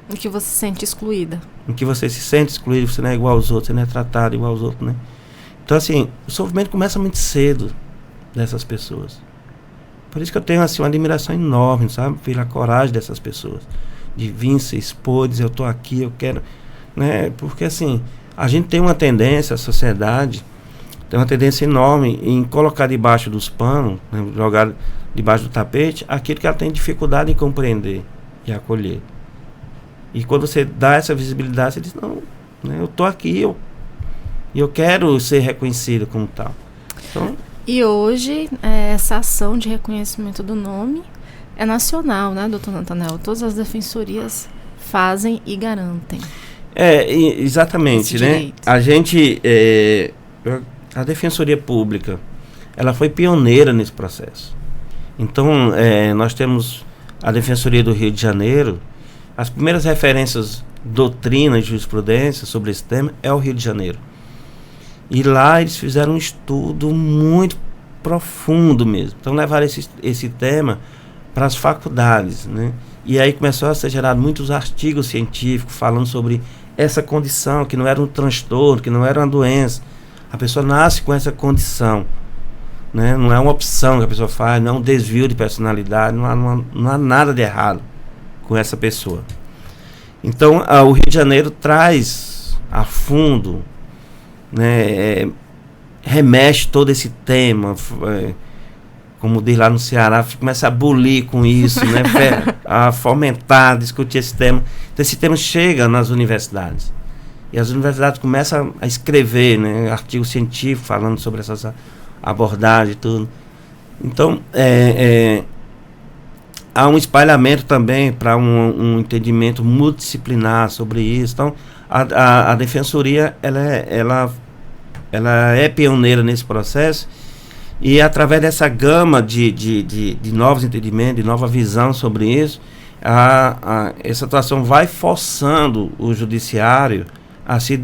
[SPEAKER 1] Em que você se sente excluída.
[SPEAKER 2] Em que você se sente excluído, você não é igual aos outros, você não é tratado igual aos outros, né? Então, assim, o sofrimento começa muito cedo dessas pessoas. Por isso que eu tenho, assim, uma admiração enorme, sabe? Pela coragem dessas pessoas. De vir se expor, dizer, eu estou aqui, eu quero... né? Porque, assim, a gente tem uma tendência, a sociedade tem uma tendência enorme em colocar debaixo dos panos, né, jogar debaixo do tapete, aquilo que ela tem dificuldade em compreender e acolher. E quando você dá essa visibilidade, você diz, não, né, eu estou aqui, eu quero ser reconhecido como tal. Então,
[SPEAKER 1] e hoje, essa ação de reconhecimento do nome é nacional, né, doutor Nathanael? Todas as defensorias fazem e garantem.
[SPEAKER 2] Exatamente, né? A gente, a Defensoria Pública, ela foi pioneira nesse processo. Então, nós temos a Defensoria do Rio de Janeiro, as primeiras referências, doutrina e jurisprudência sobre esse tema é o Rio de Janeiro. E lá eles fizeram um estudo muito profundo mesmo. Então, levaram esse tema para as faculdades, né? E aí começou a ser gerado muitos artigos científicos falando sobre essa condição, que não era um transtorno, que não era uma doença. A pessoa nasce com essa condição, né? Não é uma opção que a pessoa faz, não é um desvio de personalidade, não há nada de errado com essa pessoa. Então, o Rio de Janeiro traz a fundo, né, remexe todo esse tema, como diz lá no Ceará, começa a bulir com isso, né, a fomentar, a discutir esse tema. Então, esse tema chega nas universidades. E as universidades começam a escrever, né, artigos científicos falando sobre essas abordagens e tudo. Então, há um espalhamento também para um entendimento multidisciplinar sobre isso. Então, a Defensoria ela é pioneira nesse processo, e através dessa gama de novos entendimentos, de nova visão sobre isso, essa atuação vai forçando o judiciário a se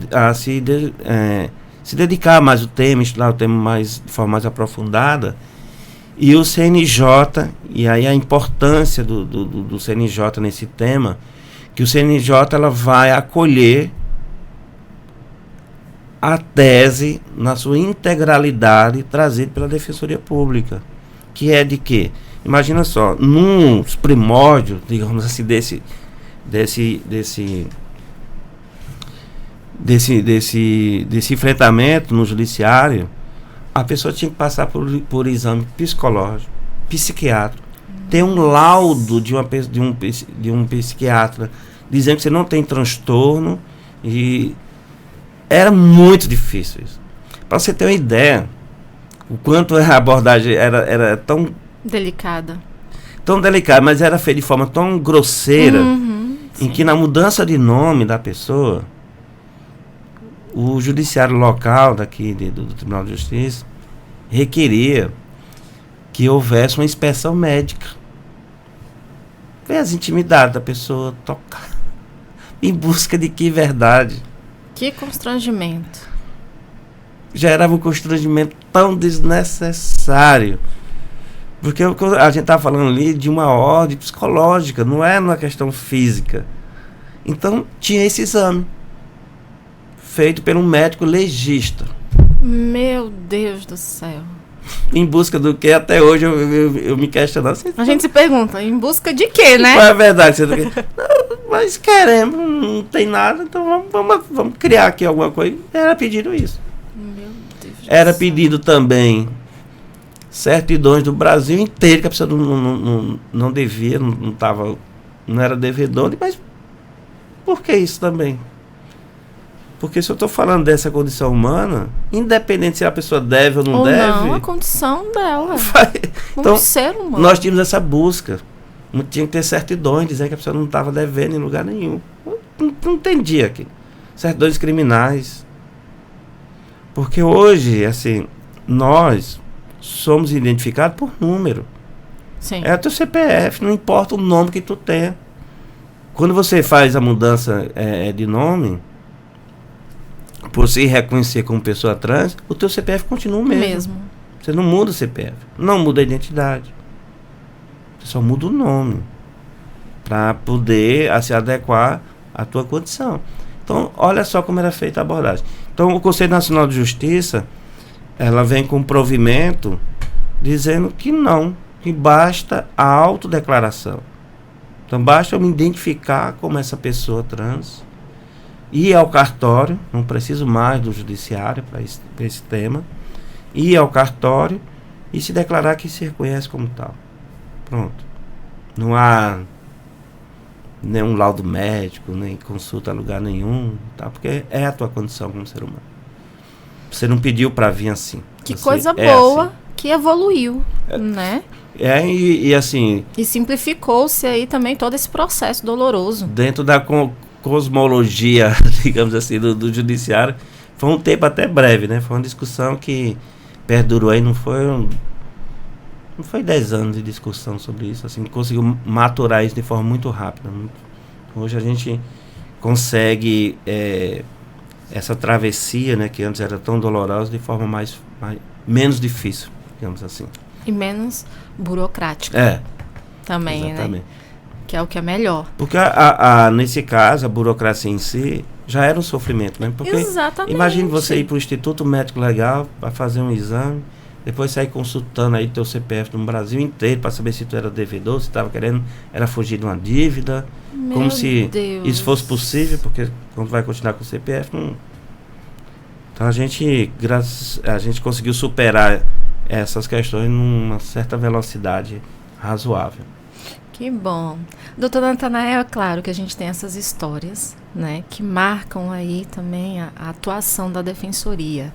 [SPEAKER 2] dedicar mais ao tema, estudar o tema de forma mais aprofundada. E o CNJ, e aí a importância do CNJ nesse tema, que o CNJ ela vai acolher a tese na sua integralidade trazida pela Defensoria Pública, que é de quê? Imagina só, nos primórdios, digamos assim, desse enfrentamento no judiciário, a pessoa tinha que passar por exame psicológico, psiquiátrico, ter um laudo de um psiquiatra dizendo que você não tem transtorno, e era muito difícil isso. Para você ter uma ideia, o quanto a abordagem era tão delicada, mas era feita de forma tão grosseira, em que na mudança de nome da pessoa, o judiciário local daqui do Tribunal de Justiça requeria que houvesse uma inspeção médica, ver as intimidades da pessoa, tocar, Em busca de que verdade?
[SPEAKER 1] Que constrangimento.
[SPEAKER 2] Gerava um constrangimento tão desnecessário. Porque a gente está falando ali de uma ordem psicológica, não é uma questão física. Então, tinha esse exame, feito por um médico legista.
[SPEAKER 1] Meu Deus do céu.
[SPEAKER 2] Em busca do que até hoje eu me questiono.
[SPEAKER 1] A gente se pergunta, em busca de quê, né?
[SPEAKER 2] Não é verdade. Não, mas queremos, não tem nada, então vamos criar aqui alguma coisa. Era pedido isso.
[SPEAKER 1] Meu Deus do
[SPEAKER 2] Era
[SPEAKER 1] céu.
[SPEAKER 2] pedido também certidões do Brasil inteiro, que a pessoa não devia, não era devedor, mas por que isso também? Porque se eu estou falando dessa condição humana, independente se a pessoa deve ou não deve...
[SPEAKER 1] Não, a condição dela.
[SPEAKER 2] Então,
[SPEAKER 1] ser humano.
[SPEAKER 2] nós tínhamos essa busca. Não tinha que ter certidões, dizer que a pessoa não estava devendo em lugar nenhum. Não entendia aqui. Certidões criminais. Porque hoje, assim, nós somos identificados por número.
[SPEAKER 1] Sim.
[SPEAKER 2] É o teu CPF, não importa o nome que tu tenha. Quando você faz a mudança de nome, por se reconhecer como pessoa trans, o teu CPF continua o mesmo. Você não muda o CPF, não muda a identidade. Você só muda o nome para poder se adequar à tua condição. Então, olha só como era feita a abordagem. Então, o Conselho Nacional de Justiça, ela vem com um provimento dizendo que não, que basta a autodeclaração. Então, basta eu me identificar como essa pessoa trans, ir ao cartório, não preciso mais do judiciário para esse tema, ir ao cartório e se declarar que se reconhece como tal. Pronto. Não há nenhum laudo médico, nem consulta a lugar nenhum, tá? Porque é a tua condição como ser humano. Você não pediu para vir assim.
[SPEAKER 1] Que coisa boa, assim. Que evoluiu, né?
[SPEAKER 2] E assim...
[SPEAKER 1] E simplificou-se aí também todo esse processo doloroso.
[SPEAKER 2] Dentro da cosmologia, digamos assim, do judiciário, foi um tempo até breve, né? Foi uma discussão que perdurou aí, não foi 10 anos de discussão sobre isso, assim, conseguiu maturar isso de forma muito rápida. Hoje a gente consegue essa travessia, né, que antes era tão dolorosa, de forma menos difícil, digamos assim.
[SPEAKER 1] E menos burocrática. Também,
[SPEAKER 2] exatamente.
[SPEAKER 1] Né? Que é o que é melhor.
[SPEAKER 2] Porque nesse caso, a burocracia em si já era um sofrimento, né? Porque
[SPEAKER 1] exatamente.
[SPEAKER 2] Imagine você ir para o Instituto Médico Legal para fazer um exame, depois sair consultando aí teu CPF no Brasil inteiro para saber se tu era devedor, se estava querendo era fugir de uma dívida, como se isso fosse possível, porque quando vai continuar com o CPF, não... Então a gente conseguiu superar essas questões numa certa velocidade razoável.
[SPEAKER 1] Que bom. Doutor Natanael, é claro que a gente tem essas histórias, né, que marcam aí também a atuação da Defensoria.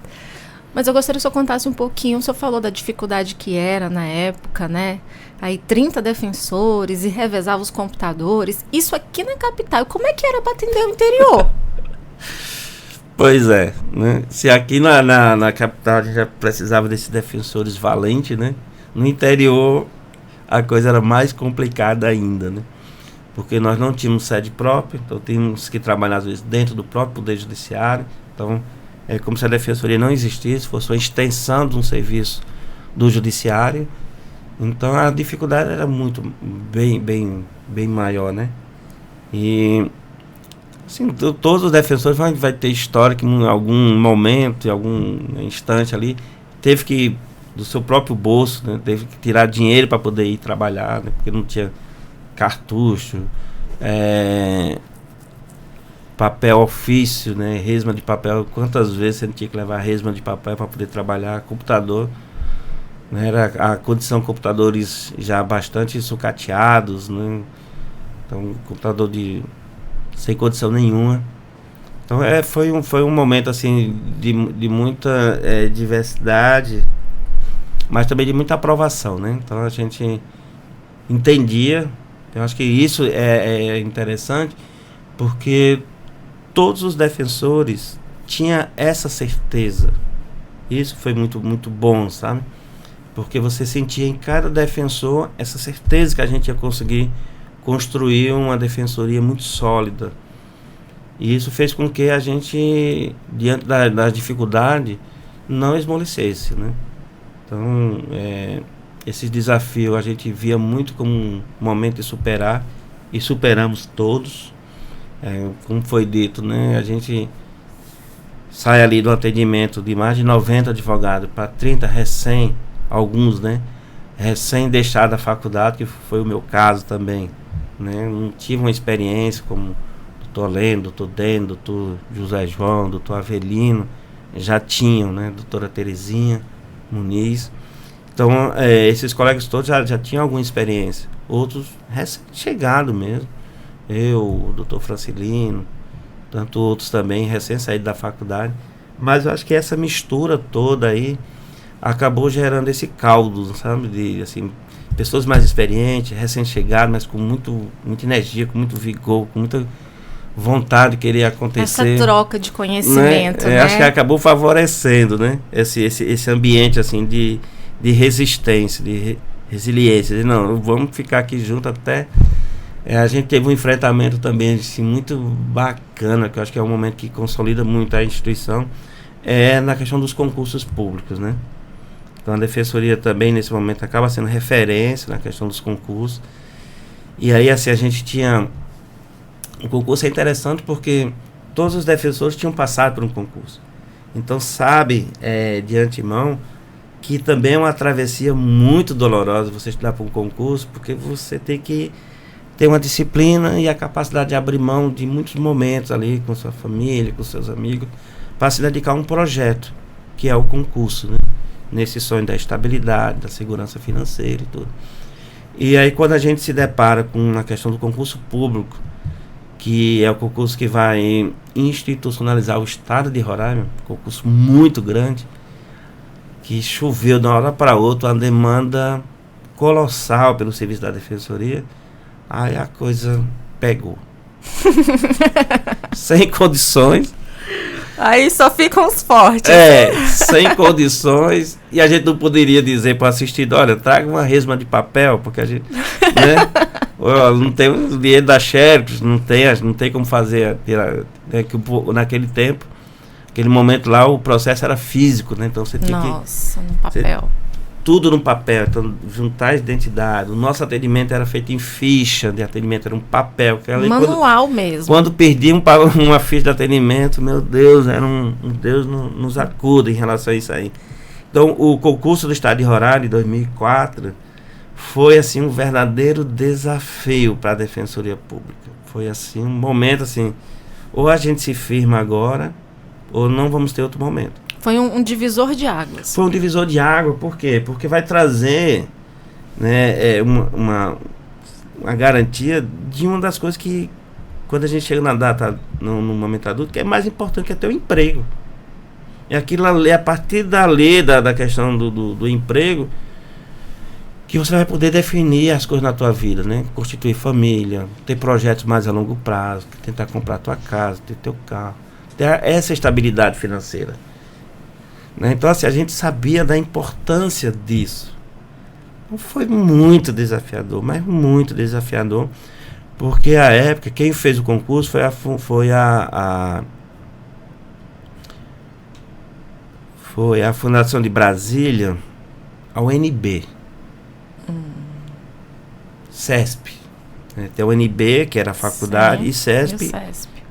[SPEAKER 1] Mas eu gostaria que o senhor contasse um pouquinho, o senhor falou da dificuldade que era na época, né? Aí 30 defensores e revezava os computadores. Isso aqui na capital, como é que era para atender o interior?
[SPEAKER 2] Pois é, né? Se aqui na capital a gente já precisava desses defensores valentes, né? No interior a coisa era mais complicada ainda, né? Porque nós não tínhamos sede própria, então tínhamos que trabalhar às vezes dentro do próprio Poder Judiciário. Então é como se a Defensoria não existisse, fosse uma extensão de um serviço do Judiciário. Então a dificuldade era bem maior, né? E assim, todos os defensores vai ter história que em algum momento, em algum instante ali, teve que, do seu próprio bolso, né, teve que tirar dinheiro para poder ir trabalhar, né, porque não tinha cartucho, papel ofício, né, resma de papel. Quantas vezes você tinha que levar resma de papel para poder trabalhar? Computador, né, era a condição de computadores já bastante sucateados, né, então computador sem condição nenhuma. Então foi um momento assim de muita diversidade, mas também de muita aprovação, né? Então a gente entendia. Eu acho que isso é interessante, porque todos os defensores tinham essa certeza. Isso foi muito, muito bom, sabe? Porque você sentia em cada defensor essa certeza que a gente ia conseguir construir uma defensoria muito sólida, E isso fez com que a gente, diante da dificuldade, não esmorecesse, né? Então, esse desafio a gente via muito como um momento de superar, e superamos todos. Como foi dito, né? A gente sai ali do atendimento de mais de 90 advogados para 30 alguns, né? Recém deixado da faculdade, que foi o meu caso também, né? Não tive uma experiência como doutor Leno, doutor Deno, doutor José João, doutor Avelino, já tinham, né? Doutora Terezinha Muniz. Então, esses colegas todos já tinham alguma experiência. Outros recém-chegados mesmo. Eu, o doutor Francilino, tanto outros também, recém-saídos da faculdade. Mas eu acho que essa mistura toda aí acabou gerando esse caldo, sabe? De, assim, pessoas mais experientes, recém-chegadas, mas com muita energia, com muito vigor, com muita vontade de querer acontecer.
[SPEAKER 1] Essa troca de conhecimento, né?
[SPEAKER 2] Acho que acabou favorecendo, né? Esse ambiente, assim, de resistência, de resiliência. Não, vamos ficar aqui junto até... a gente teve um enfrentamento também, assim, muito bacana, que eu acho que é um momento que consolida muito a instituição, na questão dos concursos públicos, né? Então a Defensoria também, nesse momento, acaba sendo referência na questão dos concursos. E aí, assim, a gente tinha... O concurso é interessante porque todos os defensores tinham passado por um concurso. Então, sabe, de antemão, que também é uma travessia muito dolorosa você estudar para um concurso, porque você tem que ter uma disciplina e a capacidade de abrir mão de muitos momentos ali com sua família, com seus amigos, para se dedicar a um projeto, que é o concurso, né? Nesse sonho da estabilidade, da segurança financeira e tudo. E aí, quando a gente se depara com a questão do concurso público, que é o concurso que vai institucionalizar o estado de Roraima, um concurso muito grande, que choveu de uma hora para outra, uma demanda colossal pelo serviço da Defensoria, aí a coisa pegou. Sem condições.
[SPEAKER 1] Aí só ficam os fortes.
[SPEAKER 2] Sem condições. E a gente não poderia dizer para o assistido, olha, traga uma resma de papel, porque a gente, né? Não tem o dinheiro da Xerox, não tem como fazer, né, que naquele tempo, aquele momento lá, o processo era físico, né? Então você tinha
[SPEAKER 1] no papel.
[SPEAKER 2] Tudo no papel, então juntar as identidades. O nosso atendimento era feito em ficha de atendimento, era um papel.
[SPEAKER 1] Manual mesmo.
[SPEAKER 2] Quando perdi uma ficha de atendimento, meu Deus, era um Deus nos acuda em relação a isso aí. Então, o concurso do Estado de Roraima, de 2004, foi assim um verdadeiro desafio para a Defensoria Pública. Foi assim um momento assim, ou a gente se firma agora, ou não vamos ter outro momento.
[SPEAKER 1] Foi um divisor de águas.
[SPEAKER 2] Foi um divisor de água, por quê? Porque vai trazer, né, uma garantia de uma das coisas que, quando a gente chega na data, no momento adulto, que é mais importante, que é ter um emprego. É aquilo ali, a partir dali, da questão do emprego, que você vai poder definir as coisas na tua vida, né? Constituir família, ter projetos mais a longo prazo, tentar comprar tua casa, ter teu carro, ter essa estabilidade financeira. Então, assim, a gente sabia da importância disso. Então, foi muito desafiador, mas muito desafiador, porque à época, quem fez o concurso foi a Fundação de Brasília, a UNB. CESP. Né? Tem a UNB, que era a faculdade, e CESP.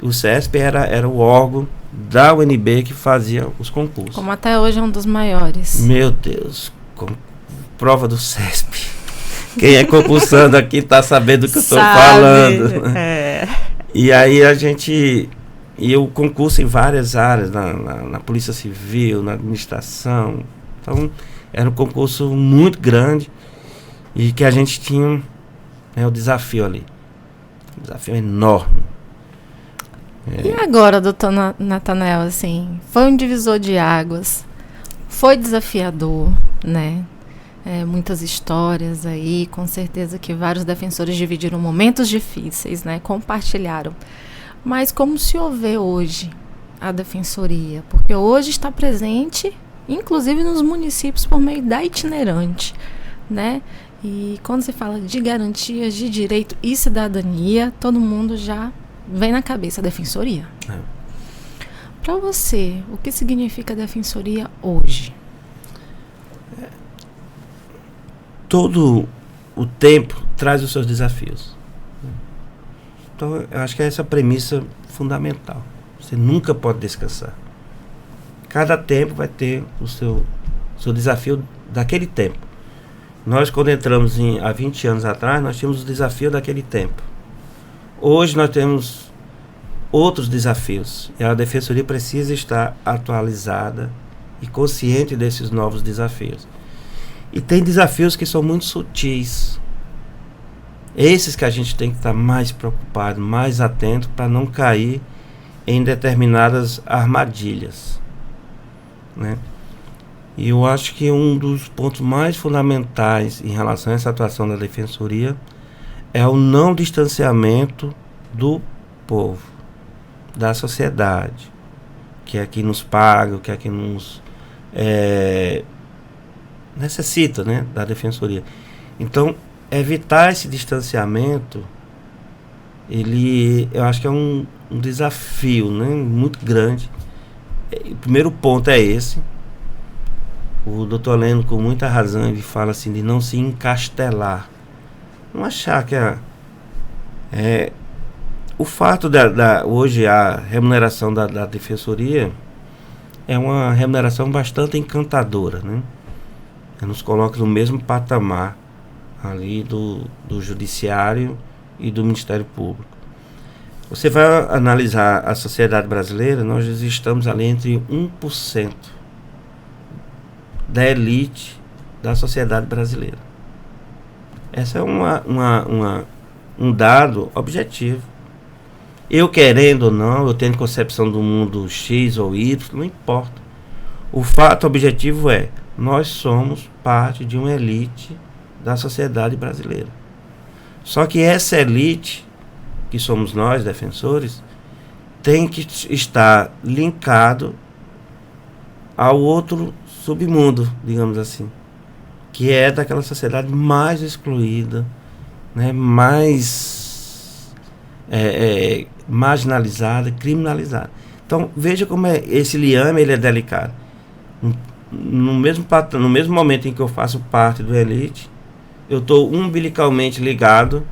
[SPEAKER 2] O CESP era o órgão da UNB que fazia os concursos.
[SPEAKER 1] Como até hoje é um dos maiores.
[SPEAKER 2] Meu Deus, prova do CESP. Quem é concursando aqui está sabendo do que eu estou falando. E aí e o concurso em várias áreas, na Polícia Civil, na administração. Então, era um concurso muito grande e que a gente tinha o desafio ali. Um desafio enorme.
[SPEAKER 1] E agora, doutor Natanael, assim, foi um divisor de águas, foi desafiador, né? Muitas histórias aí, com certeza que vários defensores dividiram momentos difíceis, né? Compartilharam. Mas como se vê hoje a Defensoria? Porque hoje está presente, inclusive nos municípios, por meio da itinerante, né? E quando se fala de garantias de direito e cidadania, todo mundo já vem na cabeça a defensoria. Para você, o que significa a defensoria hoje?
[SPEAKER 2] Todo o tempo traz os seus desafios. Então, eu acho que essa é a premissa fundamental. Você nunca pode descansar. Cada tempo vai ter o seu desafio daquele tempo. Nós, quando entramos há 20 anos atrás, nós tínhamos o desafio daquele tempo. Hoje nós temos outros desafios. E a defensoria precisa estar atualizada e consciente desses novos desafios. E tem desafios que são muito sutis. Esses que a gente tem que estar mais preocupado, mais atento, para não cair em determinadas armadilhas, né? E eu acho que um dos pontos mais fundamentais em relação a essa atuação da defensoria é o não distanciamento do povo, da sociedade, que é quem nos paga, que é quem nos necessita, né, da defensoria. Então, evitar esse distanciamento, eu acho que é um desafio, né, muito grande. O primeiro ponto é esse. O doutor Leno, com muita razão, ele fala assim, de não se encastelar. Não achar que o fato hoje a remuneração da defensoria é uma remuneração bastante encantadora, né? Nos coloca no mesmo patamar ali do judiciário e do Ministério Público. Você vai analisar a sociedade brasileira, nós estamos ali entre 1% da elite da sociedade brasileira. Esse é um dado objetivo. Eu querendo ou não, eu tenho concepção do mundo X ou Y, não importa. O fato objetivo é, nós somos parte de uma elite da sociedade brasileira. Só que essa elite, que somos nós, defensores, tem que estar linkado ao outro submundo, digamos assim, que é daquela sociedade mais excluída, né, mais marginalizada, criminalizada. Então, veja como esse liame ele é delicado. No mesmo momento em que eu faço parte do elite, eu estou umbilicalmente ligado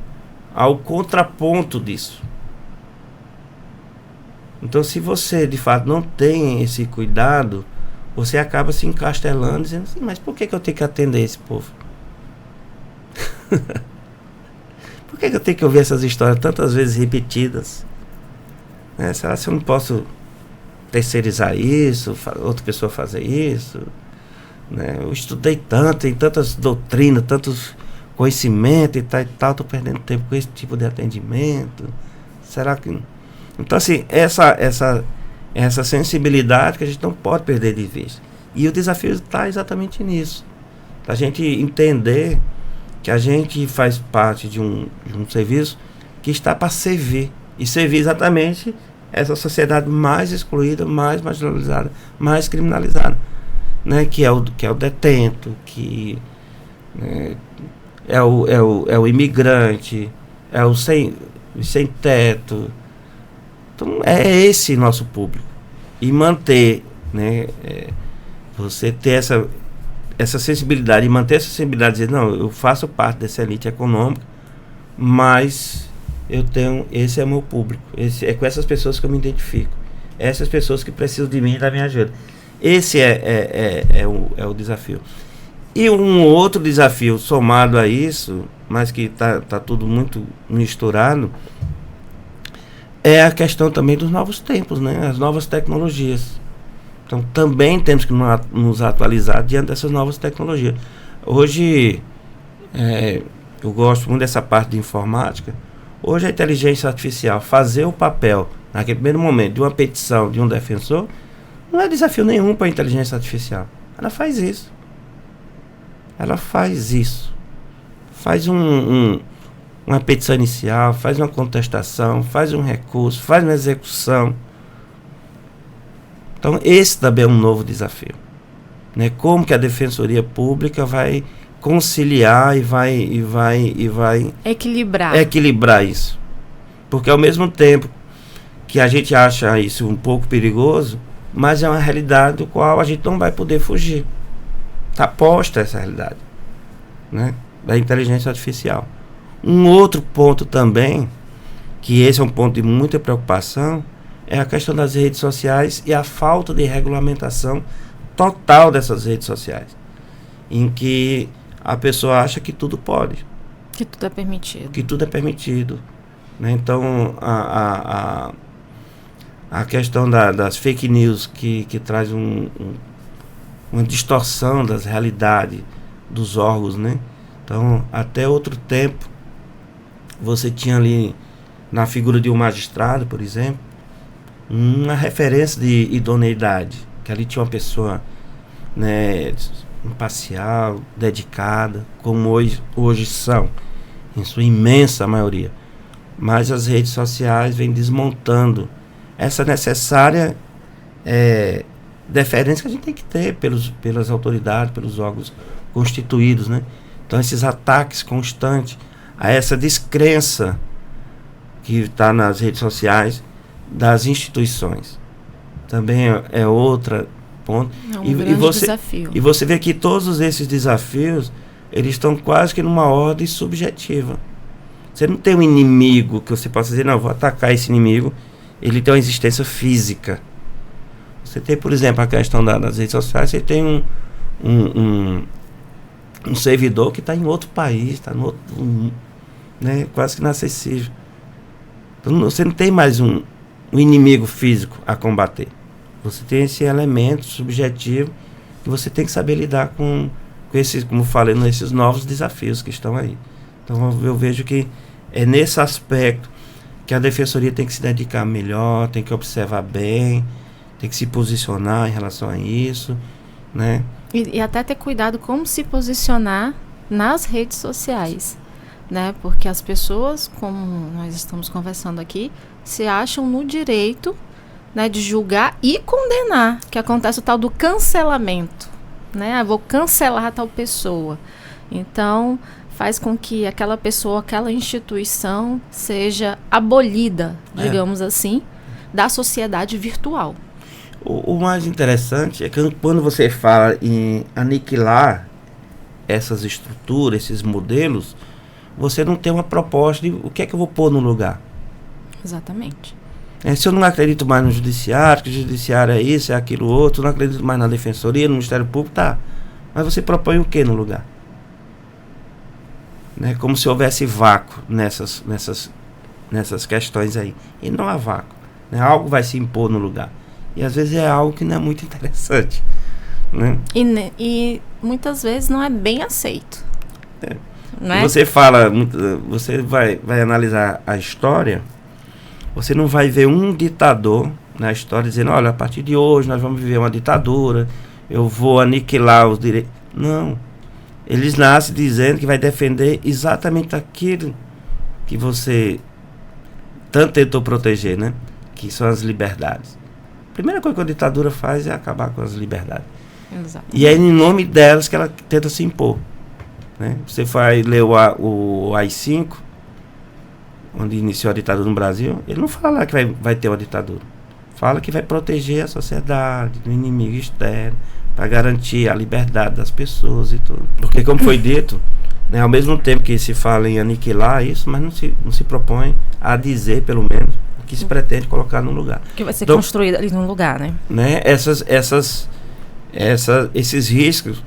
[SPEAKER 2] ao contraponto disso. Então, se você de fato não tem esse cuidado, você acaba se encastelando, dizendo assim, mas por que eu tenho que atender esse povo? Por que eu tenho que ouvir essas histórias tantas vezes repetidas? Será que eu não posso terceirizar isso, outra pessoa fazer isso? Eu estudei tanto, tem tantas doutrinas, tantos conhecimentos e tal, estou perdendo tempo com esse tipo de atendimento. Será que... Então, assim, essa sensibilidade que a gente não pode perder de vista. E o desafio está exatamente nisso. A gente entender que a gente faz parte de um serviço que está para servir. E servir exatamente essa sociedade mais excluída, mais marginalizada, mais criminalizada, né? Que é o detento, que é o imigrante, é o sem teto. Então é esse nosso público. E manter, né, você ter essa sensibilidade, e manter essa sensibilidade, dizer, não, eu faço parte dessa elite econômica, mas esse é o meu público, é com essas pessoas que eu me identifico, essas pessoas que precisam de mim e da minha ajuda. Esse é o desafio. E um outro desafio somado a isso, mas que tá tudo muito misturado, é a questão também dos novos tempos, né? As novas tecnologias. Então também temos que nos atualizar diante dessas novas tecnologias. Hoje, eu gosto muito dessa parte de informática. Hoje a inteligência artificial fazer o papel, naquele primeiro momento, de uma petição de um defensor, não é desafio nenhum para a inteligência artificial. Ela faz isso. Faz uma petição inicial, faz uma contestação, faz um recurso, faz uma execução. Então esse também é um novo desafio, né? Como que a Defensoria Pública vai conciliar e vai
[SPEAKER 1] equilibrar
[SPEAKER 2] isso? Porque ao mesmo tempo que a gente acha isso um pouco perigoso, mas é uma realidade do qual a gente não vai poder fugir. Está posta essa realidade, né, da inteligência artificial. Um outro ponto também, que esse é um ponto de muita preocupação, é a questão das redes sociais e a falta de regulamentação total dessas redes sociais, em que a pessoa acha que tudo pode.
[SPEAKER 1] Que tudo é permitido.
[SPEAKER 2] Que tudo é permitido. Né? Então, a questão das fake news que traz uma distorção das realidades dos órgãos, né? Então, até outro tempo, você tinha ali, na figura de um magistrado, por exemplo, uma referência de idoneidade, que ali tinha uma pessoa, né, imparcial, dedicada, como hoje são, em sua imensa maioria. Mas as redes sociais vêm desmontando essa necessária deferência que a gente tem que ter pelas autoridades, pelos órgãos constituídos, né? Então, esses ataques constantes a essa descrença que está nas redes sociais das instituições também é outro ponto.
[SPEAKER 1] É um grande desafio.
[SPEAKER 2] E você vê que todos esses desafios, eles estão quase que numa ordem subjetiva. Você não tem um inimigo que você possa dizer, não, vou atacar esse inimigo, ele tem uma existência física. Você tem, por exemplo, a questão das redes sociais, você tem um servidor que está em outro país, está no outro, né, quase que inacessível. Então, você não tem mais um inimigo físico a combater. Você tem esse elemento subjetivo que você tem que saber lidar com esses, como eu falei, nesses novos desafios que estão aí. Então, eu vejo que é nesse aspecto que a Defensoria tem que se dedicar melhor, tem que observar bem, tem que se posicionar em relação a isso, né?
[SPEAKER 1] E até ter cuidado como se posicionar nas redes sociais, né? Porque as pessoas, como nós estamos conversando aqui, se acham no direito, né, de julgar e condenar, que acontece o tal do cancelamento, né? Vou cancelar tal pessoa. Então, faz com que aquela pessoa, aquela instituição seja abolida, digamos assim, da sociedade virtual.
[SPEAKER 2] O mais interessante é que quando você fala em aniquilar essas estruturas, esses modelos, você não tem uma proposta de o que é que eu vou pôr no lugar.
[SPEAKER 1] Exatamente.
[SPEAKER 2] Se eu não acredito mais no judiciário, que o judiciário é isso, é aquilo outro, não acredito mais na Defensoria, no Ministério Público, tá. Mas você propõe o que no lugar? Né? Como se houvesse vácuo nessas questões aí. E não há vácuo. Né? Algo vai se impor no lugar. E às vezes é algo que não é muito interessante. Né?
[SPEAKER 1] E muitas vezes não é bem aceito. Né?
[SPEAKER 2] Você fala, você vai analisar a história, você não vai ver um ditador na história dizendo, olha, a partir de hoje nós vamos viver uma ditadura, eu vou aniquilar os direitos. Não. Eles nascem dizendo que vai defender exatamente aquilo que você tanto tentou proteger, né? Que são as liberdades. A primeira coisa que a ditadura faz é acabar com as liberdades.
[SPEAKER 1] Exatamente.
[SPEAKER 2] E é em nome delas que ela tenta se impor. Né? Você vai ler o AI-5, onde iniciou a ditadura no Brasil, ele não fala lá que vai ter uma ditadura. Fala que vai proteger a sociedade do inimigo externo, para garantir a liberdade das pessoas e tudo. Porque, como foi dito, né, ao mesmo tempo que se fala em aniquilar isso, mas não se propõe a dizer, pelo menos, o que se pretende colocar no lugar.
[SPEAKER 1] Que vai ser construído ali no lugar, né?
[SPEAKER 2] Esses riscos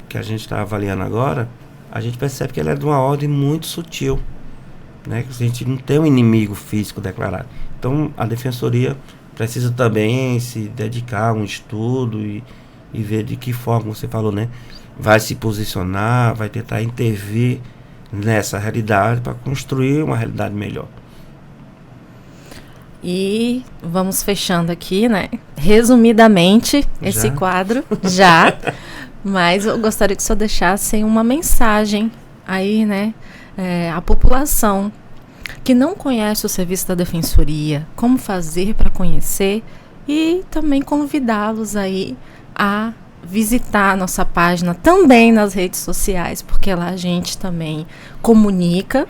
[SPEAKER 2] que a gente está avaliando agora, a gente percebe que ele é de uma ordem muito sutil. Né? Que a gente não tem um inimigo físico declarado. Então, a Defensoria precisa também se dedicar a um estudo e ver de que forma, como você falou, né? Vai se posicionar, vai tentar intervir nessa realidade para construir uma realidade melhor.
[SPEAKER 1] E vamos fechando aqui, né? Resumidamente, esse quadro, já. Mas eu gostaria que o senhor deixasse uma mensagem aí, né? A população que não conhece o serviço da Defensoria, como fazer para conhecer e também convidá-los aí a visitar a nossa página também nas redes sociais, porque lá a gente também comunica,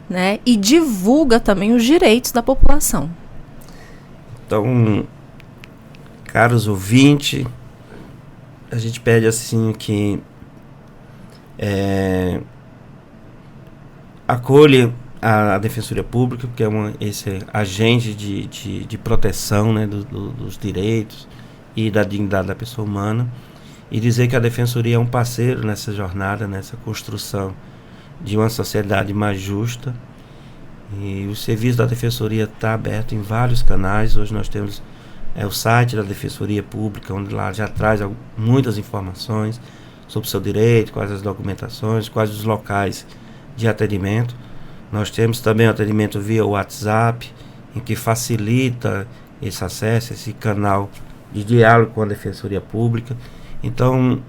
[SPEAKER 1] né, e divulga também os direitos da população.
[SPEAKER 2] Então, caros ouvintes, a gente pede assim que acolha a Defensoria Pública, que é esse agente de proteção, né, dos direitos e da dignidade da pessoa humana, e dizer que a Defensoria é um parceiro nessa jornada, nessa construção de uma sociedade mais justa. E o serviço da Defensoria está aberto em vários canais. Hoje nós temos o site da Defensoria Pública, onde lá já traz muitas informações sobre o seu direito, quais as documentações, quais os locais de atendimento. Nós temos também o atendimento via WhatsApp, em que facilita esse acesso, esse canal de diálogo com a Defensoria Pública. Então,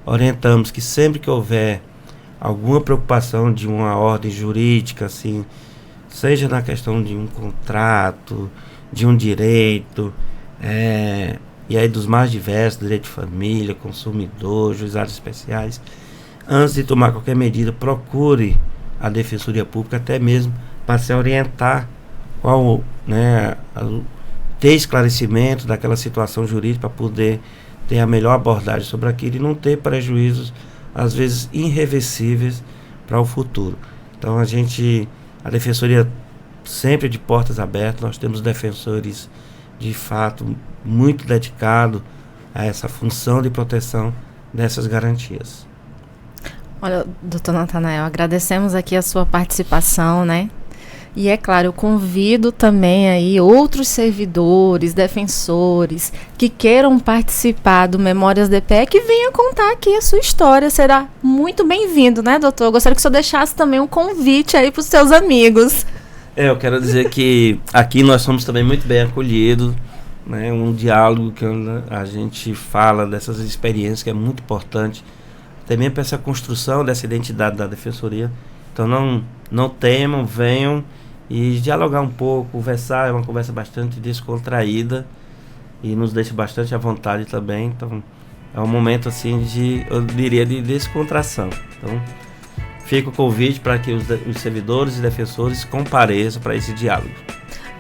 [SPEAKER 2] orientamos que sempre que houver alguma preocupação de uma ordem jurídica, assim, seja na questão de um contrato, de um direito, e aí dos mais diversos, direito de família, consumidor, juizados especiais, antes de tomar qualquer medida, procure a Defensoria Pública, até mesmo para se orientar ter esclarecimento daquela situação jurídica, para poder ter a melhor abordagem sobre aquilo e não ter prejuízos, às vezes, irreversíveis para o futuro. Então, a Defensoria sempre de portas abertas. Nós temos defensores, de fato, muito dedicados a essa função de proteção dessas garantias.
[SPEAKER 1] Olha, doutor Natanael, agradecemos aqui a sua participação, né? E é claro, eu convido também aí outros servidores, defensores que queiram participar do Memórias DPE, que venham contar aqui a sua história. Será muito bem-vindo, né, doutor? Eu gostaria que o senhor deixasse também um convite aí para os seus amigos.
[SPEAKER 2] Eu quero dizer que aqui nós somos também muito bem acolhidos, né? Um diálogo que a gente fala dessas experiências, que é muito importante, também para essa construção dessa identidade da Defensoria. Então não temam, venham e dialogar um pouco, conversar. É uma conversa bastante descontraída e nos deixa bastante à vontade também. Então é um momento assim eu diria, de descontração. Então fica o convite para que os servidores e defensores compareçam para esse diálogo.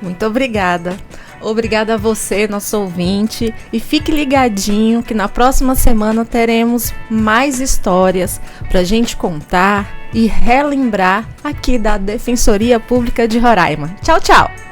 [SPEAKER 1] Muito obrigada. Obrigada a você, nosso ouvinte, e fique ligadinho que na próxima semana teremos mais histórias para a gente contar e relembrar aqui da Defensoria Pública de Roraima. Tchau, tchau!